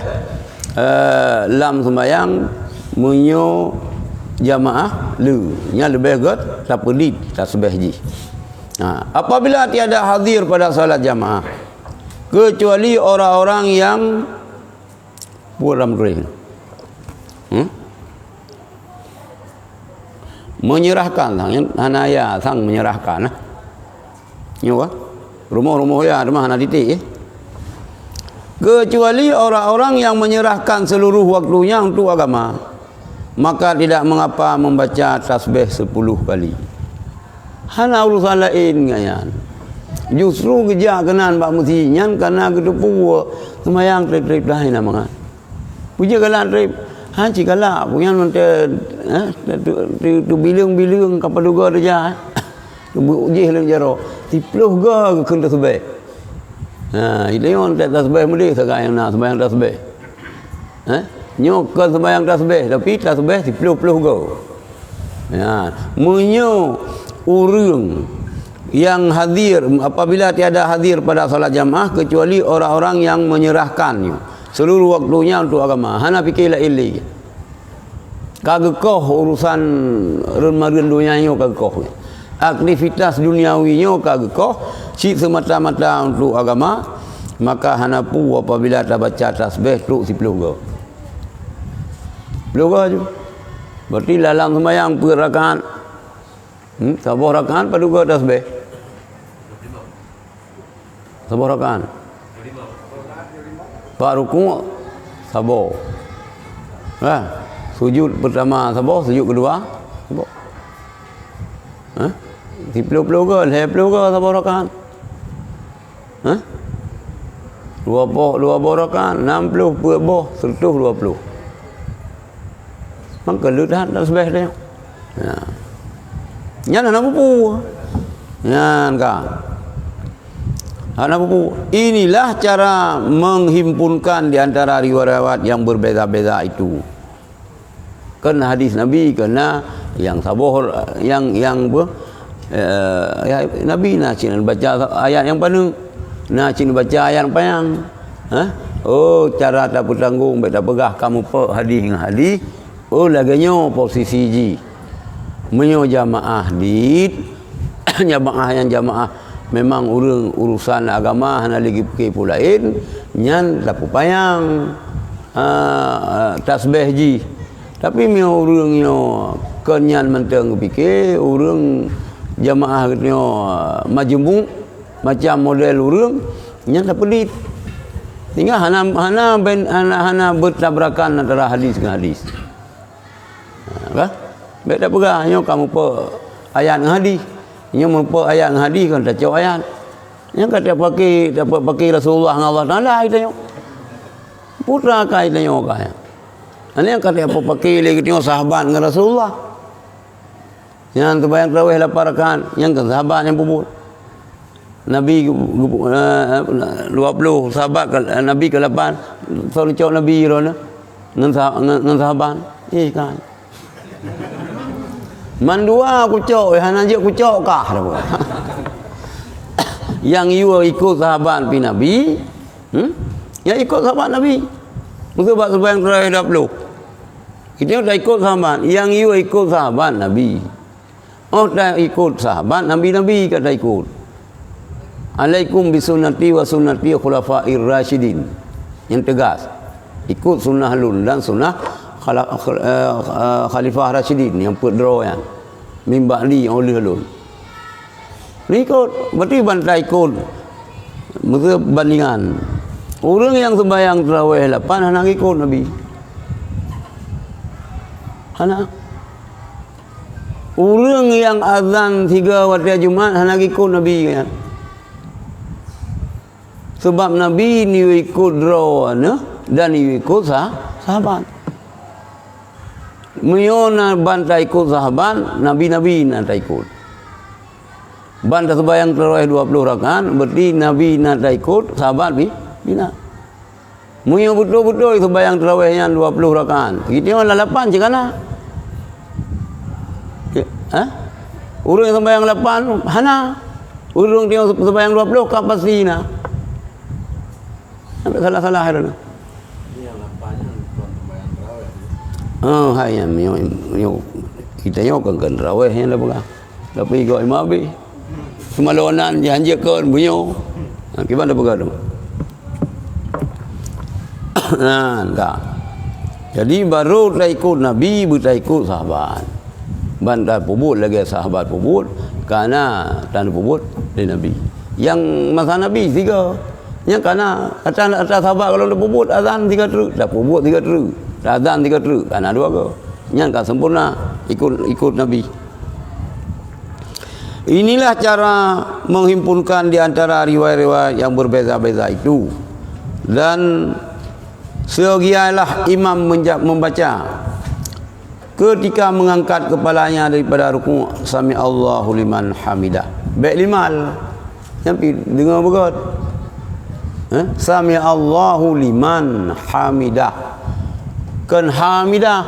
lam sembahyang munyo jamaah le nya lebih gede tapi tasbih ji. Apabila tiada hadir pada salat jamaah kecuali orang-orang yang puram kering menyerahkan hanaya sang menyerahkan nyo Rumah-rumah ya ada mana titik kecuali orang-orang yang menyerahkan seluruh waktunya untuk agama, maka tidak mengapa membaca tasbih 10 kali. Hana urusan lain ngayan. Justru kerja kenan bak musinya karena kedepu semayang trip-trip dah ina mangan. Puja kalah trip. Haji kalah punya nanti tu bilang-bilang kapal duga dia. Tu uji lang jaro. Tiploh ga kena tasbih. Ini orang tak tasbih mudi sekarang nak sembahyang tasbih. Nyok ke sembahyang tasbih tapi tasbih tiploh-ploh ga. Menyo urang yang hadir apabila tiada hadir pada salat jamaah kecuali orang-orang yang menyerahkannya seluruh waktunya untuk agama. Hana fikirlah ili. Kagekoh urusan remarin dunianya kagekoh. Aktivitas duniawinya kagekoh si semata-mata untuk agama, maka hana pu apabila tak baca tasbih tu 10 go. 10 go je. Berarti dalam sembahyang per rakaat sabar rakaat pada go tasbih. Sabar rakaat. Pak rukuk sabar. Sujud pertama sabar, sujud kedua sabar. Tiploh-ploh ke, leploh ke sabar rakaat. 20 rakaat, 60 per boh, 120. Maka lihat tasbih dia. Yan ana pupu. Yan ka. Ana pupu. Inilah cara menghimpunkan di antara riwayat yang berbeza-beza itu. Kena hadis Nabi, kena yang sabar, yang Nabi nak cina baca ayat yang penuh, nak cina baca ayat yang panjang. Oh, cara tak bertanggung, tak pegah kamu pe hadis dengan hadis. Oh, laganya posisi ji. Menyo jamaah dit jamaah yang jamaah memang urusan agama hana lagi fikir pulain nyan lapu payang tasbih ji. Tapi mio urangnya kenyan menteng fikir urang jamaah katanya majmuk macam model urang nyan tak pedit. Tinggal hana bertabrakan antara hadis dengan hadis. Baik tak pegah nyo kamu pe ayat dengan hadis. Nyo mempe ayat dengan hadis kan tak cak ayat. Yang kata dapat pakai Rasulullah dengan Allah Taala itu nyo. Putra kai itu nyo kai. Ani yang kata apa pakai lagi tengok sahabat dengan Rasulullah. Yang terbayang tarawih 8 rakaat, yang ke sahabat yang bubur. Nabi 20 sahabat Nabi ke 8. Sorry cak Nabi rona dengan sahabat. Kan. Mandua aku cok, hana je aku cok kah? Yang you ikut sahabat Nabi, yang ikut sahabat Nabi. Mesti buat sembahyang tarawih 20. Kita dah ikut sahabat, yang you ikut sahabat Nabi. Oh, dah ikut sahabat Nabi kata ikut. Alaikum bisunnati wa sunnati khulafa'ir rasyidin. Yang tegas. Ikut sunnah lun dan sunnah Khalifah Rashidin yang perdro yang mimba li oleh lun. Ni ikut, berarti bantai ikut. Mesti bandingan. Orang yang sembahyang tarawih 8 hana ikut Nabi. Hana. Orang yang azan 3 waktu Jumat hana ikut Nabi kan. Sebab Nabi ni ikut draw dan ni ikut sahabat. Miona bantai ikut sahabat, Nabi nak ikut. Bantai sembahyang tarawih 20 rakaat, berarti Nabi nak ikut, sahabat bina. Mio betul-betul sembahyang tarawih yang 20 rakaat. Kita orang 8 je kana. Urang yang sembahyang 8 hana. Urang dia sembahyang 20 ka pasti na. Sampai salah-salah ada. Hai yang kita kan tarawih yang dah pegang. Tapi kau imam habis. Semalonan dihanjakan bunyo. Gimana pegang tu? Enggak. Jadi baru tak ikut Nabi, tak ikut sahabat. Bandar pubut lagi sahabat pubut, karena tanah pubut dari Nabi. Yang masa Nabi 3. Yang karena atas sahabat kalau dah puput azan 3 terus, dah puput 3 terus, dah azan 3 terus, karena 2 ke. Yang kan sempurna ikut Nabi. Inilah cara menghimpunkan di antara riwayat-riwayat yang berbeza-beza itu. Dan segialah imam membaca ketika mengangkat kepalanya daripada rukuk, sami Allahu liman hamidah. Baik limal. Yang dengar begot. Sami Allahu liman hamidah. Kan hamidah.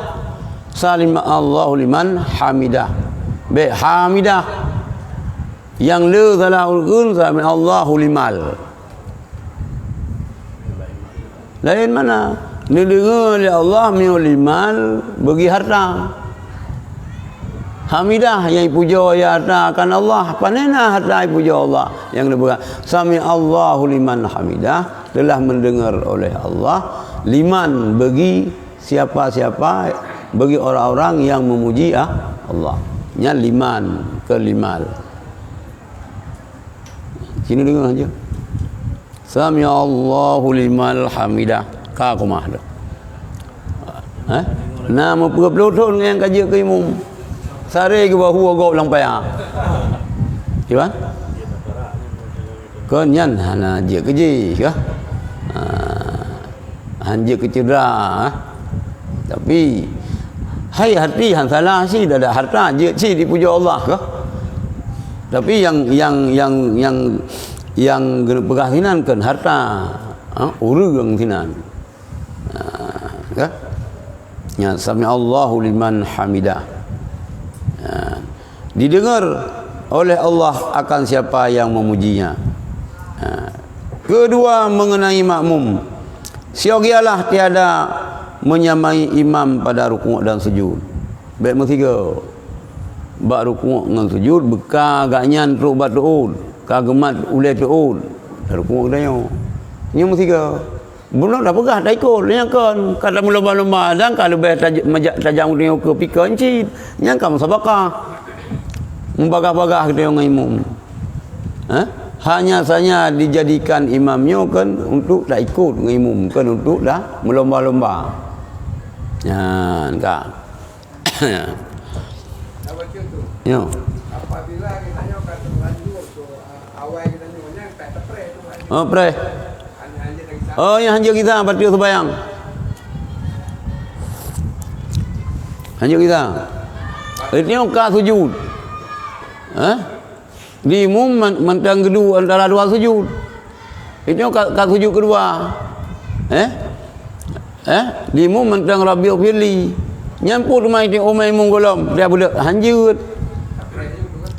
Sami Allahu liman hamidah. Baik hamidah. Yang le salah ulun sami Allahu limal. Lain mana? Ni dengar oleh Allah limal bagi harta. Hamidah yang puja ya harta akan Allah. Panena harta yang puja Allah. Yang dia sami Allahu liman hamidah, telah mendengar oleh Allah liman bagi siapa-siapa, bagi orang-orang yang memuji Allah. Nya liman ke limal. Sini dengar aja. Sami Allahu liman hamidah. Ka kumah dah. Nama pelutun yang kaji ke imam. Sare ke bahu agak lampai ah. Iya? Kan yan hana je keji ke? Hanje kecedera. Tapi hai hati han salah si dah ada harta je si dipuja Allah ke? Tapi yang pegah sinan kan harta, urang sinan. Kan? Ya sami Allahu liman hamidah. Didengar oleh Allah akan siapa yang memujinya. Kedua mengenai makmum. Siogialah tiada menyamai imam pada rukuk dan sujud. Baik ketiga. Bak rukuk dengan sujud beka agaknya teruk bat tuun, kagemat ulai tuun. Rukuk dah yo. Yang ketiga. Belum dah pegah dah ikut yang kan kata mula-mula dan kalau lebih tajam dia ke pikir encit yang kan sabakah membagah-bagah kita yang imam. Hanya saja dijadikan imamnya kan untuk dah ikut dengan imam, kan untuk dah melomba-lomba. Ya, kan. Ya. Apabila kita nyokan terlanjur tu awal kita nyonya tak terpre tu. Oh, pre. Oh, yang hanja kita baca sembahyang. Hanja kita. Ini ka sujud. Di mum mentang kedua antara dua sujud. Ini ka sujud kedua. Di mum mentang Rabiul Fili. Nyampur mai di umai mungolom dia budak hanjut.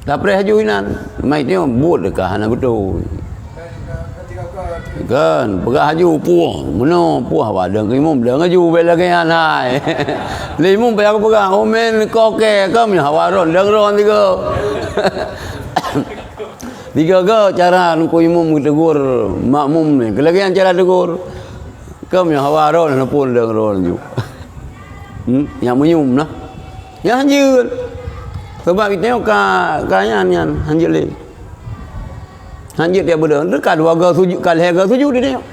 Dapre hajuinan. Mai dia buat dekat hana betul. Kan pegah haju puah mana puah pada imam dah ngaju bela kan hai limum payah aku pegang omen koke kam ya hawaron dangron tiga ke cara nuku imam tegur makmum ni kelagian cara tegur kam ya hawaron pun dangron ju yang menyum nah yang hanjut sebab kita kanyan hanjut le. Hanjit dia berdua. Dekat dua ga sujud, kali ga sujud dia tengok.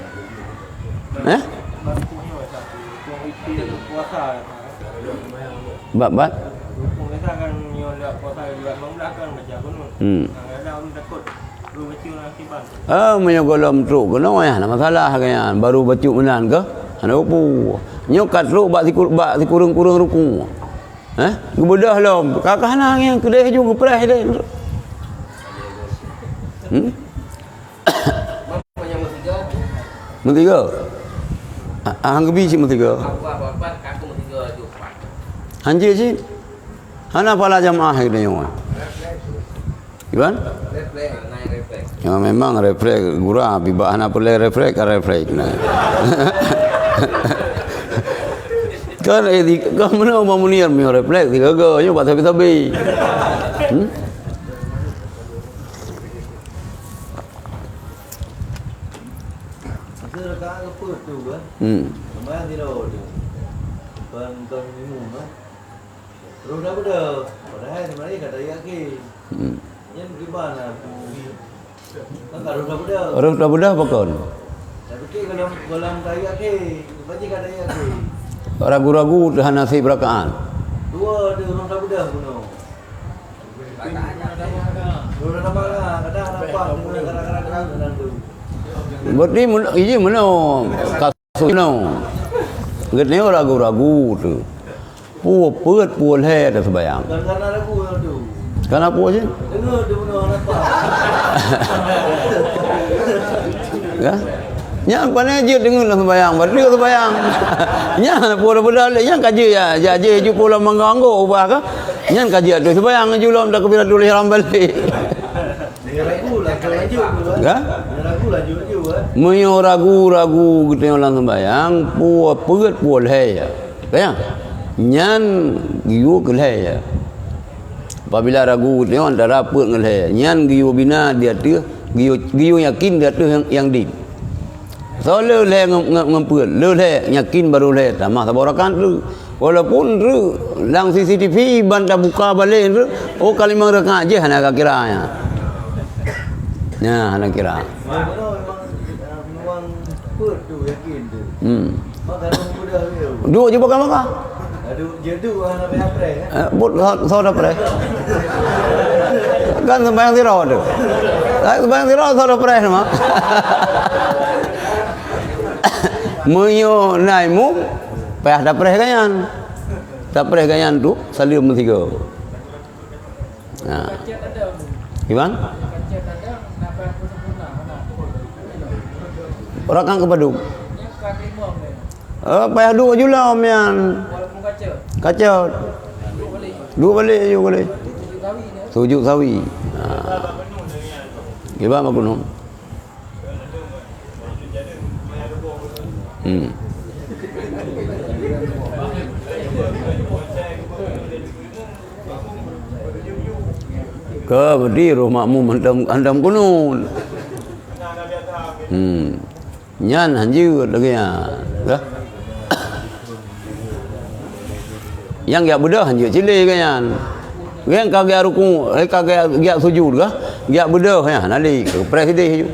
Bab. Menyogolom truk kena ya, masalah kan. Baru bacuk menan ke? Ana opo. Nyokat truk bak kurung-kurung ruku. Gebedah lom. Kakak nang yang kedai juga perah dia. Mentiga. Hang kebi si mentiga. Hanji si. Hana pala jamaah ini yang. Iban? Ya memang refleks gura biba hana perle refleks. Kan kau mana mau munir mi refleks tiga go nyo bat tapi. Lumayan tidak ada. Bukan minum lah. Terus dah pada. Padahal sebenarnya kata yaki. Yang gimana? Kan kalau dah benda. Orang dah bedah pekon. Tapi kalau raya ke, baca kan raya ke. Ragu-ragu dah nasib rakaat. Dua dia orang dah benda puno. Dua dah nama lah, kadang nampak dengan kadang-kadang tu. Berarti ini mana kasus no. Getnya ragu-ragu tu. Puat puan he dah sembayang. Kadang-kadang aku yang tu. Kenapa je? Dengar dia puno nampak. Ya? Yang pandai je dengar lah sembayang, berarti sembayang. Yang pura benda le, yang kaji ya, je ju pula mengganggu ubah ke? Yang kaji tu sembayang ju lom dak kebira tulis ram balik. Dia ragu lah laju tu. Ya? Dia ragu laju eh. Menyo ragu-ragu kita orang sembayang, puat puan he ya. Kaya? Nyan giu ke he ya. Apabila ragu dia antara apa dengan he. Nyan giu bina dia tu, giu yakin dia tu yang din. So le ngemput, le yakin baru le tamah tabarakan tu. Walaupun tu lang CCTV banda buka balik tu, oh kali mang rakaat je hana kiranya. Ya, hana kira. Memang put tu yakin tu. Maka orang muda dia. Dua je bakal maka. Aduh, jedu anak apa Bot saudara pre. Kan sembahyang tirau tu. Sembahyang tirau saudara pre nama. Menyo naimu payah dah pre ganyan. Tak pre ganyan tu salim tiga. Nah. Gimana? Orang kan kepaduk. Payah dua jula mian. Kacau. Dua balik je boleh. Tujuh sawi. Gimana aku nom? Ke berdi rumahmu andam kunun. Nyan hanjir lagi ya. Yang gak bedah hanjir cile kan. Yang kagak ruku, kagak gak sujud ke? Gak bedah ya nali ke presiden ju.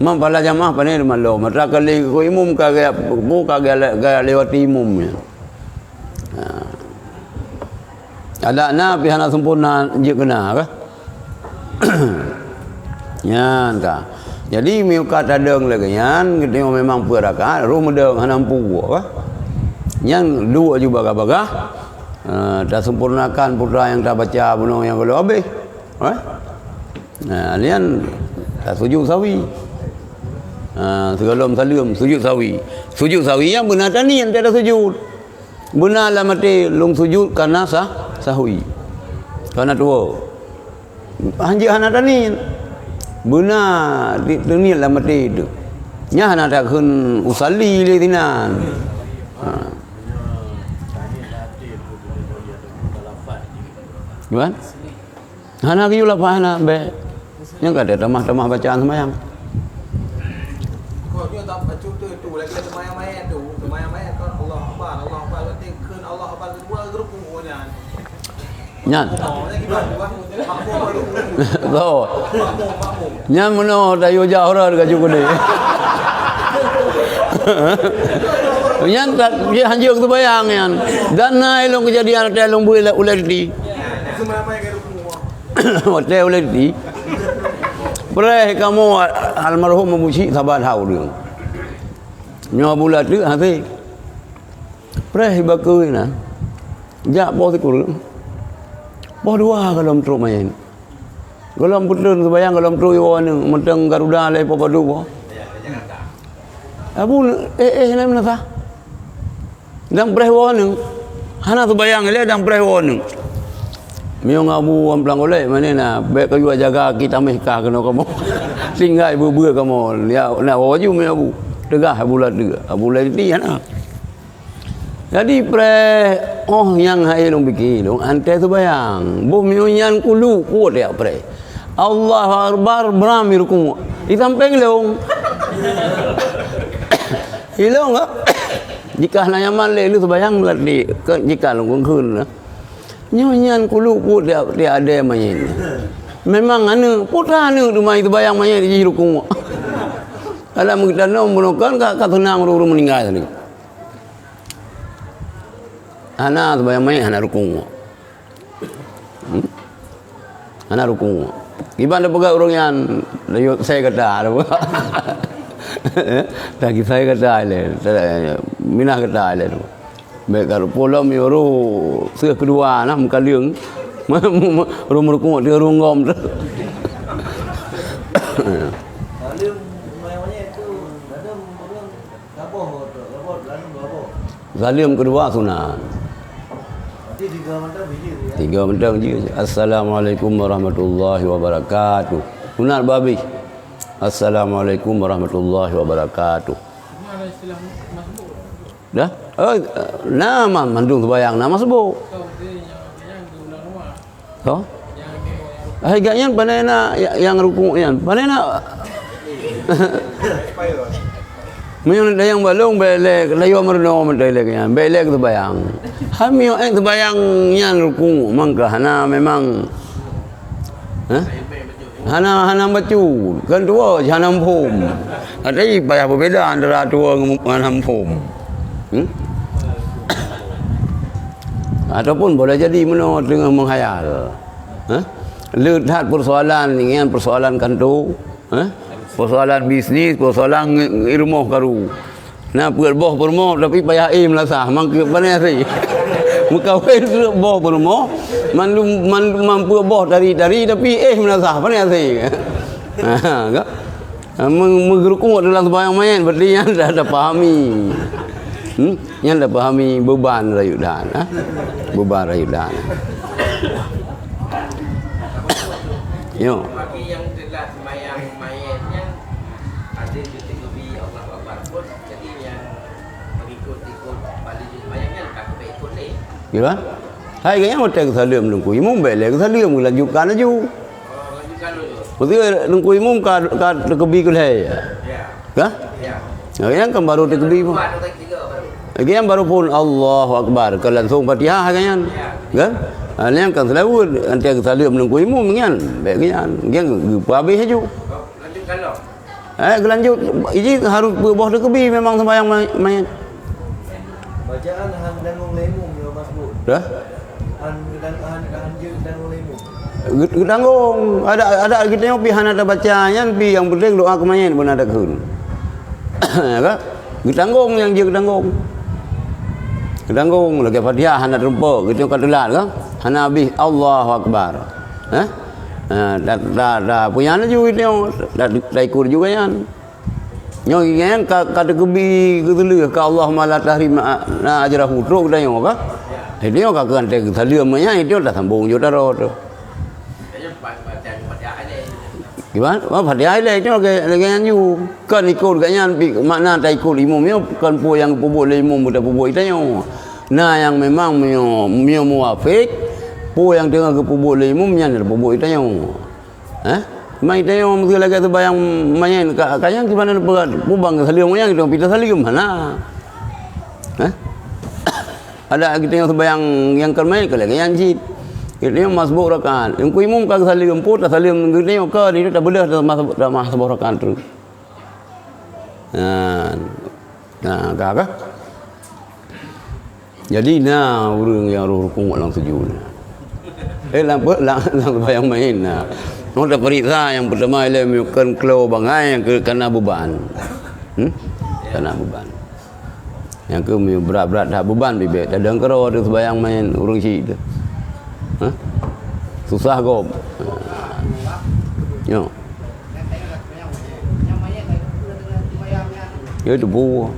Mam pala jamaah pane malo, matra kali ko imum kagak bu kagak lewat imum ya. Ada na pihana sempurna je kena ke? Nyan ka. Jadi miukat adeng lagi nyan, kita memang perakat, rumah deng hanampu apa? Yang dua juga baga-baga. Tak sempurnakan putra yang tak baca bunuh yang belum habis. Nah, lian tak sujud sawi. Segalom salim sujud sawi. Sujud sawi yang benar tani yang tak ada sujud. Benar lah mati lung sujud karena sahwi. Karena tua. Hanji hana tani. Benar ni lah mati tu. Nya hana tak kun usali le tinan. Gimana? Hana kiyu lah hana be. Yang ada tamah-tamah bacaan sembahyang. Kau dia tak baca tu lagi ada semayang-mayang tu. Semayang-mayang kan Allah Akbar berarti keun Allah Akbar kedua grup umurnya. Nyan. Oh, lagi dua makmum baru. Tahu. Nyan meno dayo jahra dekat juga ni. Nyan tak dia hanjur tu bayang yan. Dan nailong kejadian telong boleh ular di. Semayang-mayang grup umur. Hotel ular di. Pereh kamu almarhum memuji sabar hau dia. Nyo bulat tu hati. Pereh bakui na. Jak bos ikul. Bos dua kalau teruk main. Kalau putun sebayang kalau teruk yo ni mentang Garuda lai popadu bo. Abu nak mana sah? Dang pereh wo ni. Hana sebayang le dang pereh wo ni. Miong abu amplang oleh mana na baik kayu jaga kita mehkah kena kamu. Tinggal ibu kamu. Ya nak waju me abu. Tegah bulat dia. Abu lai ti hana. Jadi yang hai long fikir long ante tu bayang. Bu miunyan kulu kuat ya pre. Allah Akbar beramir ku. Itampeng long. Hilong ah. Jika nayaman le lu sebayang lat di jika long kun na. Nyonya kulu kuat dia ada main. memang anu putra anu tu mai tu bayang mayat di rukun. Kalau kita nak menolong kat tenang orang meninggal tadi. Ana tu bayang mayat ana rukun. Ana rukun. Gimana pegang orang yang saya kata ada. Tak saya kata le. Minah kata le. Baik kalau pola mioro sia kedua nah muka liang. Rumah rukun dia rungom tu. Salim semayang itu ada orang gaboh lalu gaboh. Salim kedua sunat. Nanti 3 mentang biji tu ya. 3 mentang je. Assalamualaikum warahmatullahi wabarakatuh. Sunat babi. Assalamualaikum warahmatullahi wabarakatuh. Mana istilah masbuk? Dah? Oh, nama mandung terbayang nama sebut. Kau dia yang diulang rumah. Oh? Yang Agaknya pandai nak yang rukuk yang pandai nak. Mungkin ada yang balong belek, layu merno mendelek yang belek terbayang. Kami yang terbayang yang rukuk mangka hana memang. Hana bacu kan tua hana pum. Ada banyak berbeza antara tua dengan hana pum. Ataupun boleh jadi menurut dengan menghayal. Lihat persoalan dengan persoalan kantor, persoalan bisnis, persoalan ilmu karu. Nah, boh bermo tapi payah lah sah. Mangke mana sih? Muka wei boh bermo, man mampu boh dari tapi menasah mana sih? Kan? Menggerukung adalah sembahyang main, berarti yang dah pahami. Yang dah pahami beban rayudan, beban rayudan. Yo. Bagi yang telah sembahyang mayatnya ada cuti lebih Allah Akbar pun, jadi yang mengikut-ikut balik sembahyangnya tak ikut ni. Gimana? Hai kayaknya macam salim nunggu imam balik salim lanjutkan aja. Oh, lanjutkan dulu. Betul nunggu imam ka kebi ke hai. Ya. Kah? Ya. Yang kan baru kebi pun. Buat orang tiga baru. Yang baru pun Allahu Akbar ke langsung Fatihah kan? Kan? Yang kan selalu antara salim nunggu imam kan? Baik kan? Yang habis aja. Oh, lanjutkan lo. Lanjut ini harus berbuah kebi memang sembahyang mayat. Bacaan hang dangung lemung ya masbuk. Dah? Han je dangung lemung. Gedanggung ada kita tengok pihan ada bacanya pi yang penting doa kemayat pun ada kun. Kan? Gedanggung yang je gedanggung lagi Fatihah hana terempa kita kat delat kan? Hana habis Allahu Akbar. Dah punya ana juga kita dah ikut juga kan. Nyoi yang kata kebi ketelu ke Allah mala tahrima na ajrahu truk dah yo ka. Dia ka kan te saliamnya itu dah sambung jo daro tu. Jadi baca Fatihah aja. Gimana? Fatihah le tu ke dengan you kan ikut ganya makna tak ikut imam yo kan pu yang pubuk le imam budak pubuk itu yo. Nah yang memang mio muafik pu yang tengah ke pubuk le imam nya pubuk itu yo. Mai tengok mesti lagi tu bayang main kayang gimana pubang salium yang itu pita salium mana? Ada kita yang sebayang yang kermai ke lagi yang jid. Kita yang masbuk rakaat. Yang kuimum ka salium put salium kita yang ke dia tak belah dah masbuk rakaat tu. Nah, kakak. Jadi orang yang rukun lang sujud. Lang bayang main nah. Nota periksa yang pertama ialah menyukan kelo bangai yang kena beban. Kena beban. Yang ke berat-berat dah beban bibit. Dah dengkero tu sebayang main urung syik tu. Susah kau. Yo. Ya tu bu.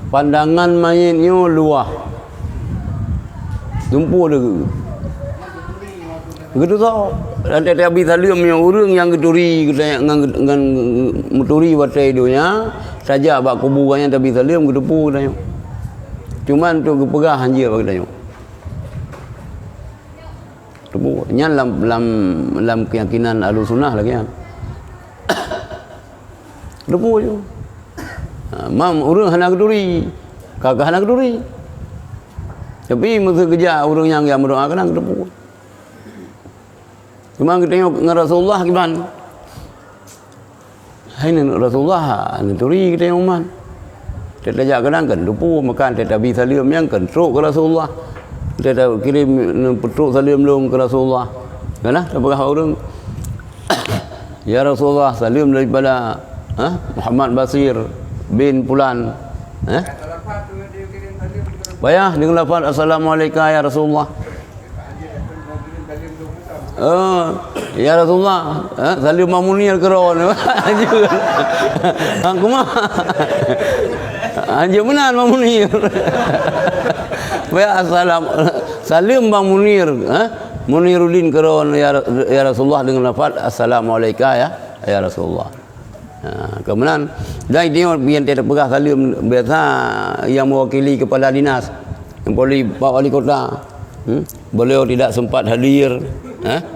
Pandangan mainnya luah. Tumpu dia. Gitu tau. Ada habis salium yang urang yang geduri dengan muturi watai dunia saja bak kuburannya tapi salium gedepu tanya. Cuman tu kepegah hanja bagi tanya. Depu nya dalam keyakinan Ahlussunnah lagi kan. Depu je. Mam urang hana geduri. Kakak hana geduri. Tapi mesti kerja urang yang berdoa kena depu. Cuma kita tengok dengan Rasulullah gimana? Hai ni Rasulullah ni turi kita yang man. Kita ajak kadang kan lupa makan kita bi salim yang kan truk ke Rasulullah. Kita kirim petruk salim long ke Rasulullah. Kan tak pernah orang. Ya Rasulullah salim daripada Muhammad Basir bin Pulan. Bayah dengan lafaz assalamualaikum ya Rasulullah. Ya Rasulullah, salim mamunir keron. Aku mah. Anjir benar mamunir. Bayah salim mamunir, Muniruddin keron ya Rasulullah dengan lafaz assalamualaikum ya Rasulullah. Kemudian dan dia biar tidak pegah salim biasa yang mewakili kepala dinas yang Pak Wali Kota. Beliau tidak sempat hadir.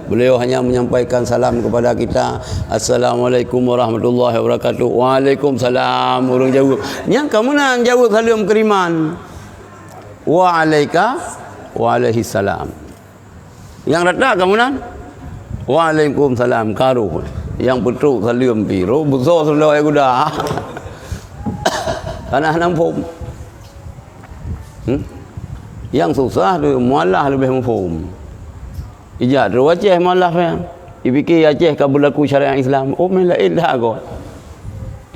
Beliau hanya menyampaikan salam kepada kita. Assalamualaikum warahmatullahi wabarakatuh. Waalaikumsalam. Orang jawab. Yang kemudian jawab salam keriman. Wa'alaika waalaihissalam. Yang datang kemudian waalaikumsalam karuh. Yang betul salam biru besar sudah aku dah. Tanah nampum. Yang susah tu mualah lebih mafhum. Ijaz tu wajah mualah ya. Dipikir Aceh kan berlaku syariat Islam. Oh lain dah kau.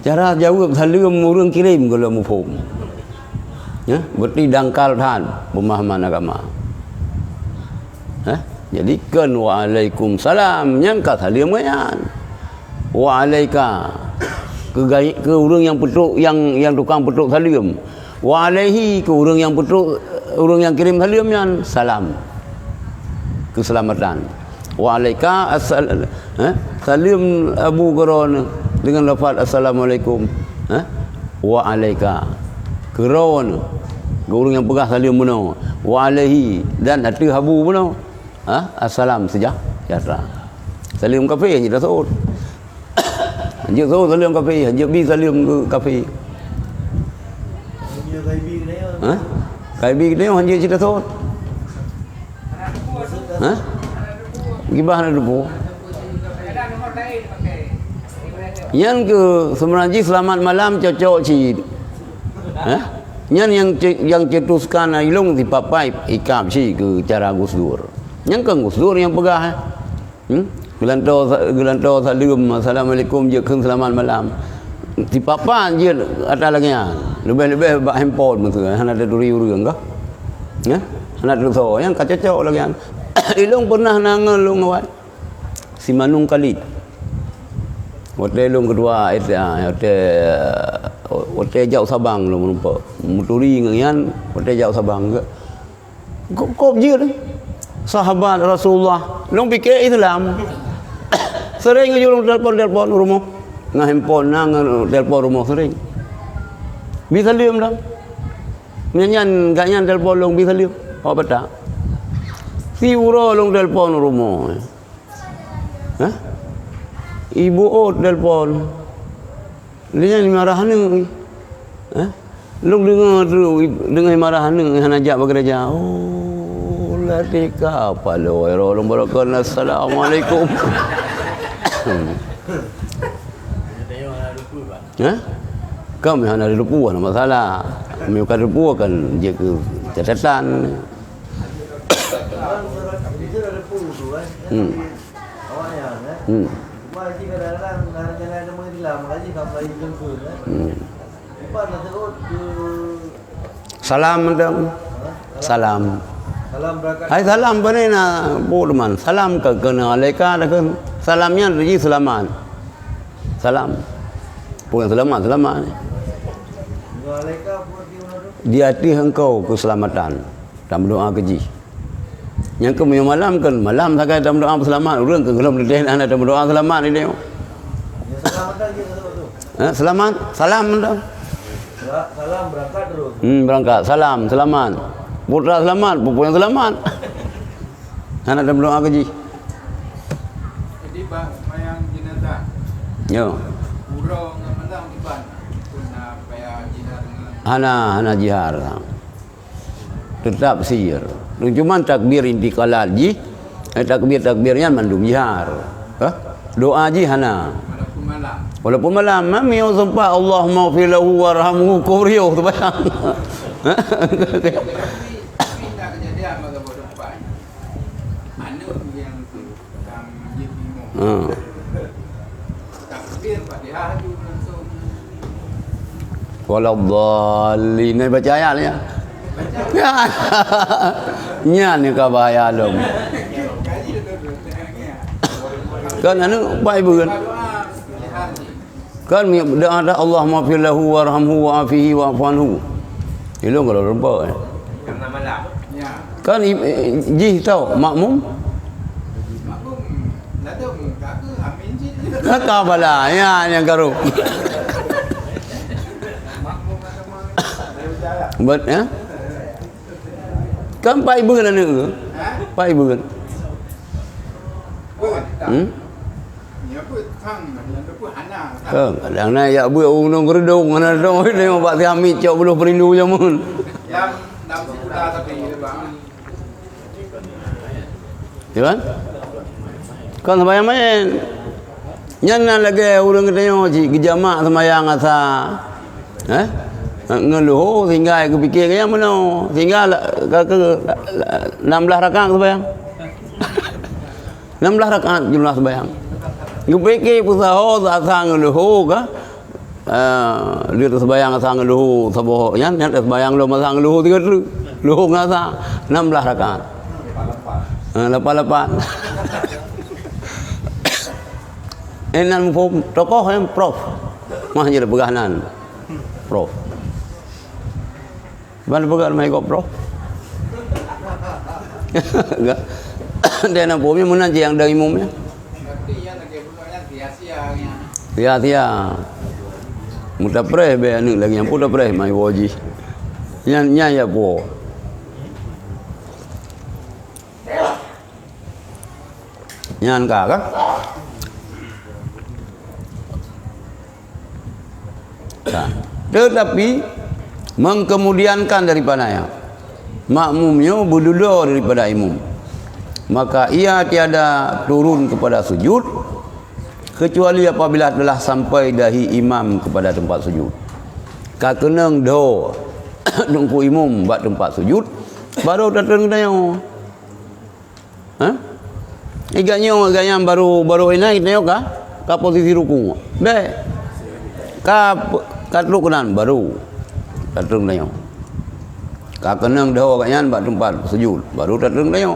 Cara jawab salam orang kirim kalau mafhum. Ya, berarti dangkal tahan pemahaman agama. Jadi kan waalaikumsalam yang kata salam kan. Wa'alaika ke orang yang petruk yang tukang petruk salam. Wa'alaihi ke orang yang petruk orang yang kirim salamnya salam keselamatan. Wa'alaika salam Abu Qaran dengan lafaz assalamualaikum. Wa'alaika keron ke orang yang pegah salam benar. Wa'alaihi dan hati Abu benar. Assalam sejahtera. Salam kafe je dah sahut. Hanya so salam kafe, hanya bi salam ke kafe. Hanya kaibi ni. Kaibi ni hanya cerita sahut. Gimana dulu? Yang ke sebenarnya selamat malam cocok cik. Yang cetuskan ilung di papai ikam cik ke cara Gus Dur. Yang kan Gus Dur yang pegah. Gelanto salam assalamualaikum je ke selamat malam. Di papan je ada lagi lebih bak handphone betul kan ada duri urang kah? Ya? Anak tu so yang kacocok lagi kan. Ilung pernah nangal long awak. Si Manung Khalid. Hotel long kedua hotel jauh Sabang long lupa. Muturi ngian hotel jauh Sabang ke. Kop je ni. Sahabat Rasulullah long fikir Islam. Sering je long telefon rumah. Ngah handphone telefon rumah sering. Bisa liam dah. Nyanyan gaknya telefon long bisa liam. Apa tak? Si uro long telefon rumah. Ibu ot telefon. Dia marah ni. Long dengar marah ni han ajak bekerja. Oh, ladika apa lo? Orang barakan assalamualaikum. Kami hanya ada lupa, tak masalah. Kami bukan lupa kan dia ke catatan. Itu ada puluh tu kan. Awak yang kan. Wajib kadang-kadang jangan ada mengilam lagi sampai jengkul kan. Lepas nak terus Salam dong. Salam. salam berangkat. Hai salam bani na bodoman. Salam ke kena alaika dah kan. Salamnya jadi selamat. Salam. Bukan selamat. Waalaikumsalam buat di mana tu? Di hati engkau keselamatan dalam doa keji. Yang ke malam kan malam sakai dalam doa selamat orang ke gelap di dalam doa selamat ni dia. Ya selamat lagi tu. Selamat, salam dah. Salam berangkat terus. Berangkat, salam, selamat. Putra selamat, pupu yang selamat. Anak dalam doa keji. Jadi bayang jenazah. Yo. Pura dengan malam iban. Kuna bayang jenazah dengan Hana jihar. Tetap sihir. Cuma takbir intikalat ji Takbir-takbirnya mandum jihar. Doa jihana. Walaupun malam. Walaupun malam, mami sempat Allahumma fir lahu warhamhu kubriyo tu bayang. Tapi tak kejadian masa bodoh depan. Mana yang tu yang jimu. Takbir Fatihah tu langsung Waladhdallin ni baca ayatnya. Nya ni ka bahaya dong. gaji tu tengoknya. Kan anu baik beun. Doa Fatihah ni. Kan doa ada Allahumma fir lahu warhamhu wa'afihi wa'fu anhu. Itu kalau lupa. Karena malam. Ya. Kan jih tahu makmum Makmum ladung kaki amin je. ka bala ya yang garu. Makmum agama dari jalan. Bet ya. Kan baik beun anu. Ha? Baik beun. Buat tak. Ni apa tang yang tu pun ana. Kan kadang na ya buat unung keredung ana dong ni bak ti amit cok belum perindu jamun. Yang dalam sekolah tapi bang. Ya kan? Kan sembahyang main. Nyana lagi urang katanya ci gejamak sembahyang asa. Ngeluh sehingga aku fikir yang mana sehingga ke 16 rakaat sembahyang. 16 rakaat jumlah sembahyang. Aku fikir usaha asa ngeluh ka. Dia sembahyang asa ngeluh saboh yan sembahyang lo masa ngeluh 3 luh ngasa 16 rakaat. Lepas-lepas. Enan tokoh yang prof. Mah je pegahanan. Prof. Mana pegang mai kok prof? Enggak. Dia nak punya mana je yang dari umumnya. Tapi yang lagi bukannya sia-sianya. Sia-sia. Muda preh be anu lagi yang muda preh mai woji. Nya ya po. Nyan ka kan? Nah, tetapi mengkemudiankan daripadanya makmumnya berdua daripada imam, maka ia tiada turun kepada sujud kecuali apabila telah sampai dahi imam kepada tempat sujud. Kakenang do dengku imam buat tempat sujud baru datang dia. Iganya baru ini kita ka ka posisi ruku. Be. Ka rukunan baru datang dia. Ka kenang dah agaknya buat tempat sujud baru datang dia.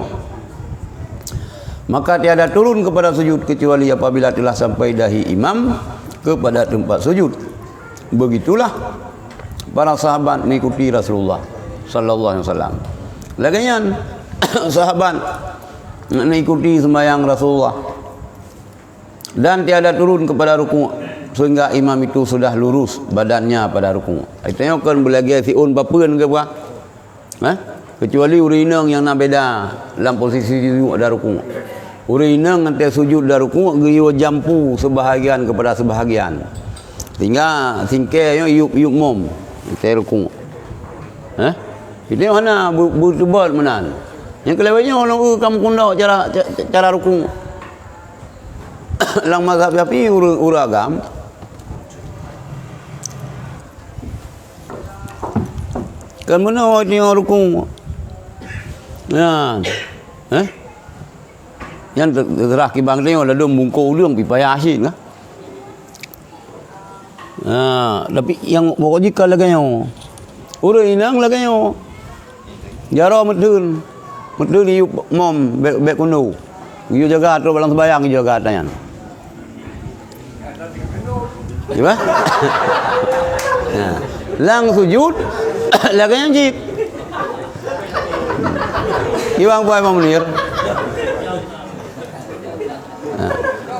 Maka tiada turun kepada sujud kecuali apabila telah sampai dahi imam kepada tempat sujud. Begitulah para sahabat mengikuti Rasulullah sallallahu alaihi wasallam. Lagian sahabat mengikuti sembahyang Rasulullah dan tiada turun kepada ruku sehingga imam itu sudah lurus badannya pada ruku. Itu kan belagi siun papeun ke apa? Kecuali urinang yang nak beda dalam posisi sujud ada ruku. Urinang nanti sujud ada ruku geyo jampu sebahagian kepada sebahagian. Tinggal singkeh yuk mom kita ruku. Itu mana buat menan. Yang kelewatnya orang kamu kundau cara ruku. Lang mazhab Syafi'i uragam. Kan mana ni ruku. Ya. Yang terah ki bang tengok lalu bungkau lương pi payah sin ka. Tapi yang pokok jika laganya. Ura inang laganya. Jaro medun. Medun yu mom be kuno. Yu jaga tu balang sembayang yu jaga tanyan. Iya? Lang sujud laganya jik. Iwang puai Munir.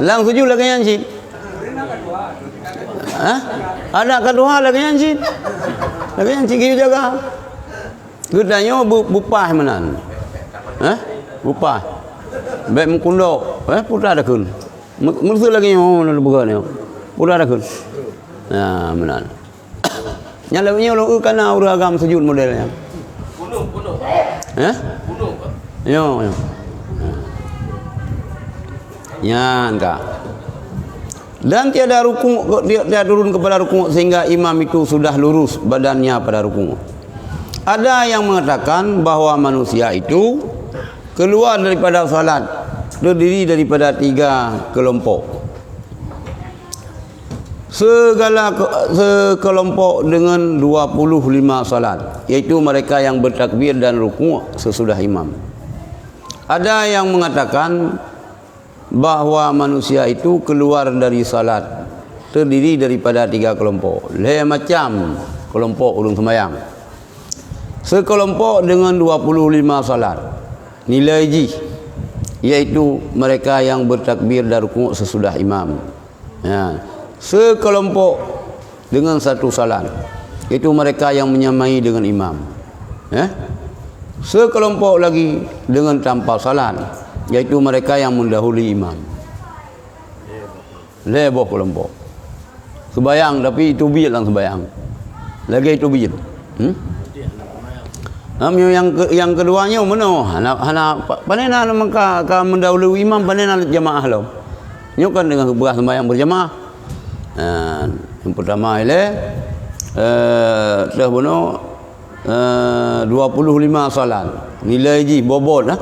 Lang sujud laganya jik. Ada kedua laganya jik. Laganya jik yu jaga. Gedanya bupah menan. Bupah. Baik mengkundo. Putra ada kun. Mesti lagi yang bukan ni. Putra ada kun. Menan. Yang lainnya orang kena uragam sujud modelnya. Bunuh. Bunuh. Yo. Nyan kah. Dan tiada rukuk, dia turun kepada rukuk sehingga imam itu sudah lurus badannya pada rukuk. Ada yang mengatakan bahawa manusia itu keluar daripada salat terdiri daripada 3 kelompok. Sekelompok dengan 25 salat, iaitu mereka yang bertakbir dan rukuk sesudah imam. Ada yang mengatakan bahawa manusia itu keluar dari salat terdiri daripada 3 kelompok. Lain macam kelompok ulun sembahyang. Sekelompok dengan 25 salat, nilai ji, iaitu mereka yang bertakbir dan rukuk sesudah imam. Ya. Sekelompok dengan 1 salat, itu mereka yang menyamai dengan imam. Ya. Sekelompok lagi dengan tanpa salat, iaitu mereka yang mendahului imam. Leboh kelompok. Sembayang tapi itu biyat lang sembayang. Lagi itu biyat. Yang keduanya mana? Hana panena maka mendahului imam, panena jamaah lo. Nyo kan dengan beras sembayang berjamaah. Yang pertama ialah dah bono 25 salat. Nilai ji bobot lah.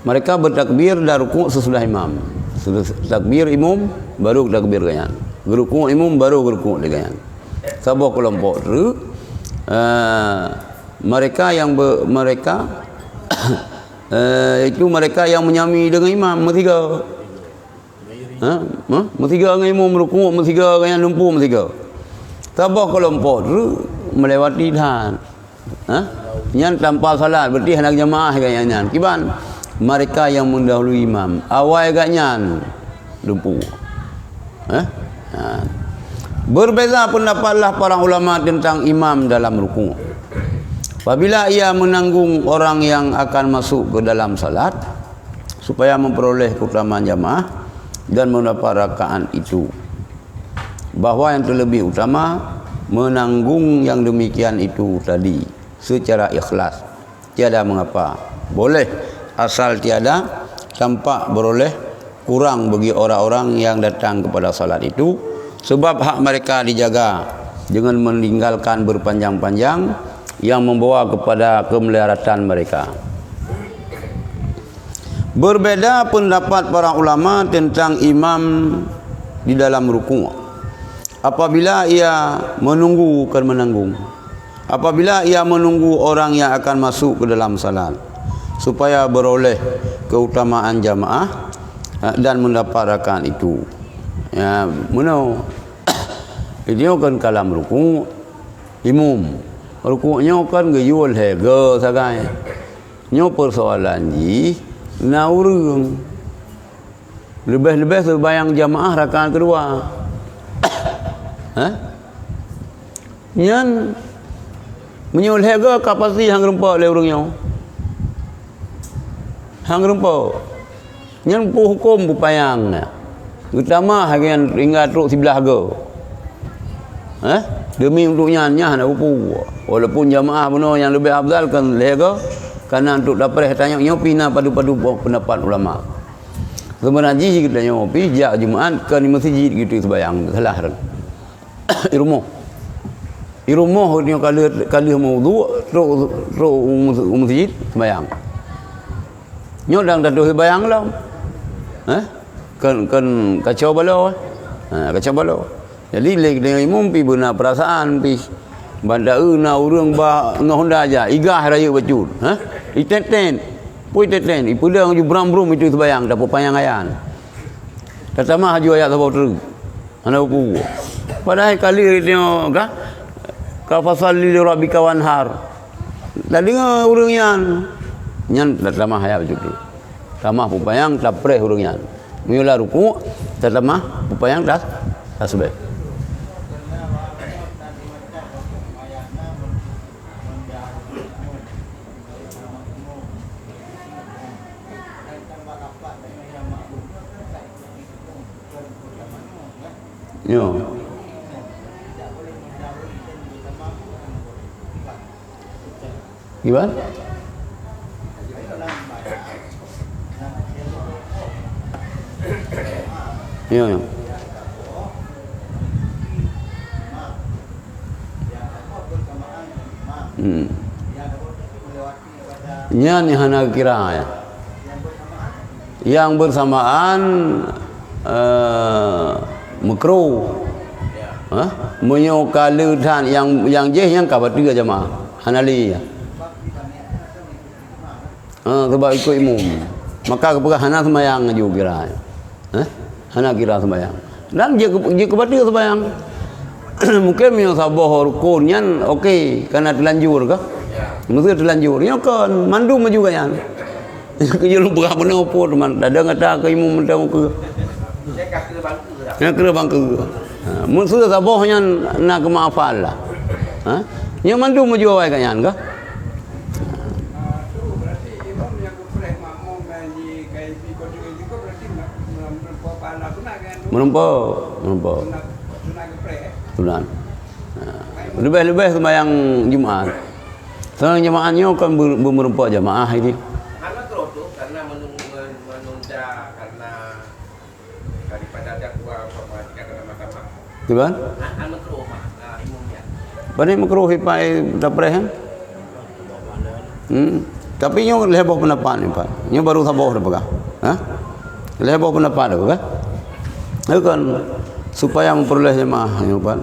Mereka bertakbir dan rukuk sesudah imam. Takbir imam baru takbir ganyan. Rukuk imam baru rukuk ganyan. Sabah kelompok tu mereka yang itu mereka yang menyami dengan imam bertiga. Bertiga dengan imam rukuk, bertiga ganyan lumpur bertiga. Sabah kelompok tu melewati dan yang tanpa salat berarti hendak jamaah ganyan. Kiban mereka yang mendahului imam awal agaknya lumpuh. Berbeza pendapatlah para ulama tentang imam dalam rukuk. Apabila ia menanggung orang yang akan masuk ke dalam salat supaya memperoleh keutamaan jamaah dan mendapat rakaat itu, bahawa yang terlebih utama menanggung yang demikian itu tadi secara ikhlas, tiada mengapa, boleh asal tiada tampak beroleh kurang bagi orang-orang yang datang kepada salat itu, sebab hak mereka dijaga dengan meninggalkan berpanjang-panjang yang membawa kepada kemelaratan mereka. Berbeda pendapat para ulama tentang imam di dalam rukuk. Apabila ia menunggu kan menanggung. Apabila ia menunggu orang yang akan masuk ke dalam salat supaya beroleh keutamaan jamaah dan mendapat rakaat itu. Ya, mana? Dia kan kalam rukuk imam. Rukuknya kan gayul hega sagai. Nyo persoalan ji na urang. Lebih-lebih sembahyang jamaah rakaat kedua. Nyan menyul hega kapasi hang rempak le urangnya. Hang rempak. Nyan pu hukum pupayang. Utama hagian ingat ruk sebelah harga. Demi untuk nyanyi nak upu. Walaupun jamaah benar yang lebih afdal kan lega kerana untuk dapat tanya nyopi na padu-padu pendapat ulama. Sebenarnya kita nyopi jak Jumaat kan di masjid gitu sembahyang salah kan. Irumah ni kali maudhu ro masjid sembahyang. Nyo dang dah sembahyang lah. Kan kacau balau. Kacau balau. Jadi lek dengan imam pi benar perasaan pi banda na urang ba ngahonda aja igah raya bacul. Iteten. Pui teten ipudang ju bram-brum itu sembahyang dapat payang ayan. Tatama haju ayat sabau terus. Ana upu. Padahal kali dia ka fasal li rabbika wanhar. Tadi urang yan tatama hayat bacul. Tamah pupayang tapreh urang yan. Mula ruku tatama pupayang tasbih. Yo. Gimana? Ya, ya. Nya ni hana kira ya. Yang bersamaan makruh. Menyokala dan yang je yang kabar tiga jemaah Hanali ya. Sebab ikut imam. Maka kepada hana sembahyang juga kira. Hana kira sembahyang. Dan dia kepada sembahyang. Mungkin yang sabah rukunnya okey karena terlanjur ke? Mesti terlanjur. Ya kan mandum juga yang. Kerja lu berapa benar apa teman. Ada kata ke imam mentang ke. Saya kata bangku dah. Ya kira bangku. Mesti sabahnya nak kemaafan lah. Yang mandum juga wae kan yang ke? Berarti imam yang kepreh makmum ngaji KIP kodenya juga berarti menempa pahala sunat kan? Menempa. Sunat kepreh. Sunat. Lebih-lebih sembahyang Jumaat. Sembahyang Jumaatnya kan bermerempat jamaah ini. Hana terus tu karena menunda karena daripada ada dua perhatikan dalam mahkamah. Tu kan? Hana terus imumnya. Bani makruh hipai dapreh kan? Tapi nyo leboh pendapat ni Pak. Nyo baru sabah dah pegang. Leboh pendapat dah kan? Itu kan supaya memperoleh jemaah nyo Pak.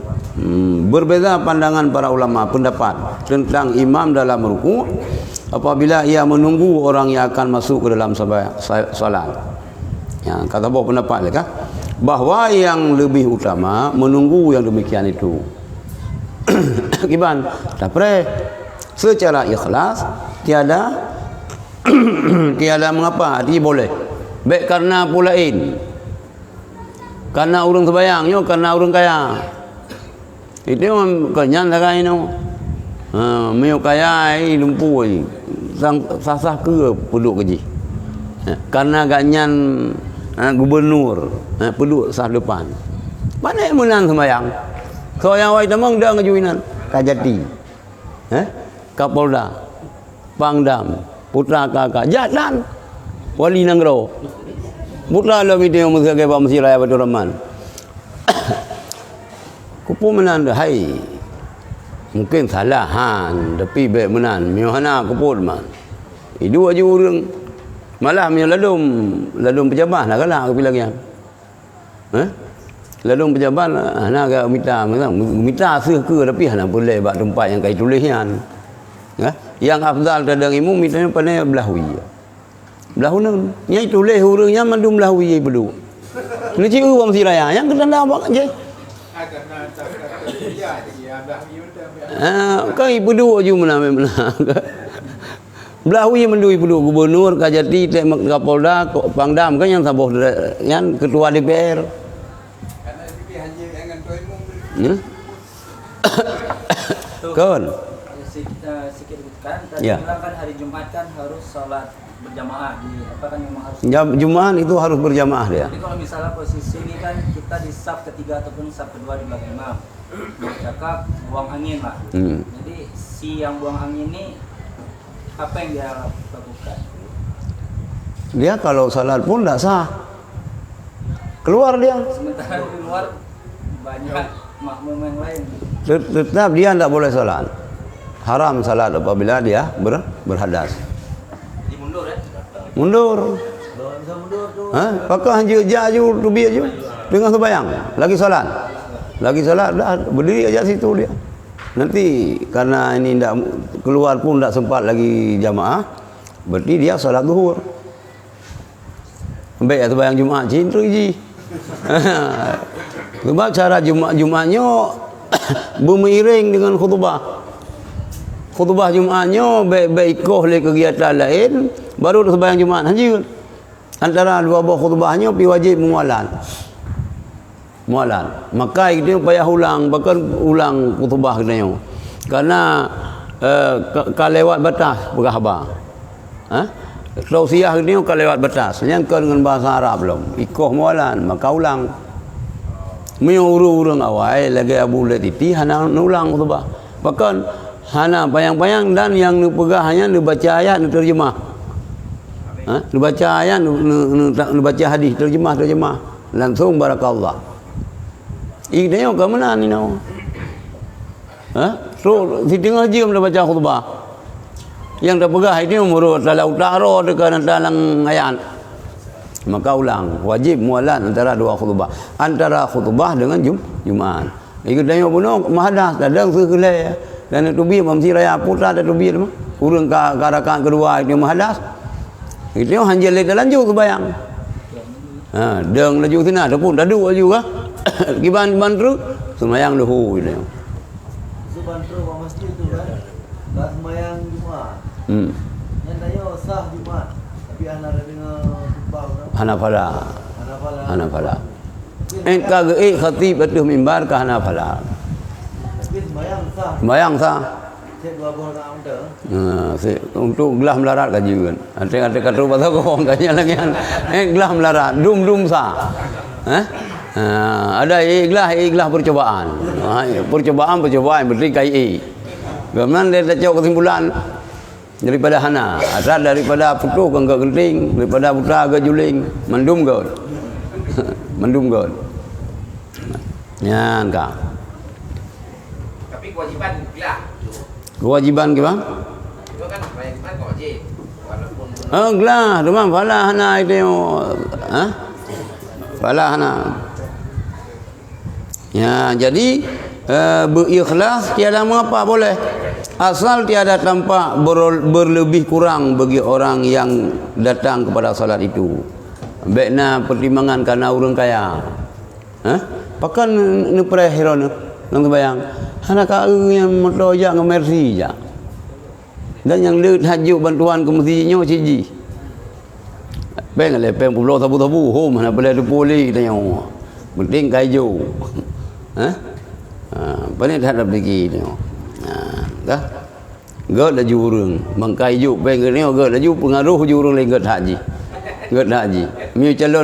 Berbeza pandangan para ulama pendapat tentang imam dalam ruku apabila ia menunggu orang yang akan masuk ke dalam solat. Ya, kata bahawa pendapat kan bahawa yang lebih utama menunggu yang demikian itu. Kiban dapreh secara ikhlas tiada tiada mengapa dia boleh baik karena pulain karena urang sembayangnya karena urang kaya itu kenyan sakai no meo kaya lumpuh sasah ke penduduk keji karena ganyan gubernur penduduk sah depan mana yang menang sembayang so yang wai tamang dah ngajuinan Kajati Kapolda Pangdam Putra Kakak Jatlan Wali Nanggro Putra lo video musik ke Masjid Raya Batu Rahman kupu menanda hai mungkin salah han tapi baik menan miohana kupu man itu aja orang malah mio ladum pejabat lah kalah ke bilang yang ladum pejabat hana ke minta ke tapi hana boleh bak tempat yang kai tulisnya yang afdal tadang imum mitanya pandai belahui belahuna nyai tulis urangnya mandum belahui bedu ni ci uang si raya yang ketanda bak je kan ibu dua je mana belahui mendui ibu gubernur Kajati Kapolda Pangdam kan yang sabah yang ketua DPR Karena itu hanya dengan tuan imam. Kan Sikit kan tadi Ya. bilang kan hari Jumat kan harus sholat berjamaah di apa kan memang harus Jumat itu harus berjamaah dia. jadi kalau misalnya posisi ini kan kita di saf ketiga ataupun saf kedua di belakang imam cakap buang angin lah jadi si yang buang angin ini apa yang dia lakukan Dia kalau salat pun tak sah. Keluar dia. sementara di luar banyak makmum yang lain Tetap dia tidak boleh salat. Haram salat apabila dia berhadas. Jadi mundur Mundur. Kalau bisa mundur tu. Pakai hanya jaju rubi aja. Dengan sembahyang. Lagi salat. Dah berdiri aja situ dia. Nanti karena ini tidak keluar pun tidak sempat lagi jamaah, berarti dia salat zuhur. Baik atau bayang Jumaat cinta ji. Sebab cara Jumatnya bermiring dengan khutbah. Khutbah Jumatnya baik ikoh oleh kegiatan lain, baru sembahyang Jumaat haji. Antara dua buah khutbahnya pi wajib mualan. Maka itu payah ulang, bahkan ulang khutbah katanya. Karena kalewat batas berkhabar. Tausiah ini kalau lewat batas, yang dengan bahasa Arab belum. Ikoh mualan, maka ulang. Urang awal lagi Abu Latiti hana ulang khutbah. Bahkan hana bayang-bayang dan yang nu pegah hanya nu baca ayat nu terjemah. Nu baca ayat nu baca hadis terjemah. langsung barakallah. Ini ke mana ni no? So si tengah jam dah baca khutbah. Yang dah pegah ini umur dalam utara dekat dalam ayat. Maka ulang, wajib mualat antara dua khutbah. Antara khutbah dengan Jumaat. Ikut tengok bunuh mahadas dadang sekelai. Dan itu biar mamsi raya putra dan itu biar kurang ke rakaat kedua itu mahadas. Itu hanjil le lanjut ke bayang. Deng laju sini ada pun dadu juga. Giban terus semayang dahulu ini. Zuban terus ke masjid tu kan. Dah semayang Jumaat. Yang tanya sah Jumaat. Tapi anak ada dengar khutbah kan. Hanafala. Hanafala. Kagak khatib betul mimbar ke Hanafala. Tapi semayang sah. Semayang sah. Cek 2 buah rakaat untuk. Untuk gelah melarat kajian. Ada kata pasal kau tanya lagi kan. Gelah melarat, dum sah. Ada ikhlas percobaan. Percobaan berarti KI. Kemudian dia cakap kesimpulan daripada hana, asal daripada putus ke genting, daripada putra ke juling, mendum ke. Mendum ke. Ya enggak. Tapi kewajiban lah. Kewajiban ke bang? Itu kan kewajiban wajib. Walaupun Gelah, demam fala hana itu. Fala hana. Ya, jadi berikhlas tiada mengapa boleh. Asal tiada tampak berlebih kurang bagi orang yang datang kepada salat itu. Baiknya pertimbangan karena orang kaya. Pakan ni perahirana nang bayang. Anak kau yang motoja ke Mercy je. Dan yang lut hajuk bantuan ke masjidnya ciji. Peng le peng pulau tabu-tabu home mana boleh poli tengok. Penting kayu. Banyak dah ada pergi tengok. Dah. Gak laju urang. Mangkai juk peng ni gak laju pengaruh juk urang lain gak haji. Gak haji. Miu calon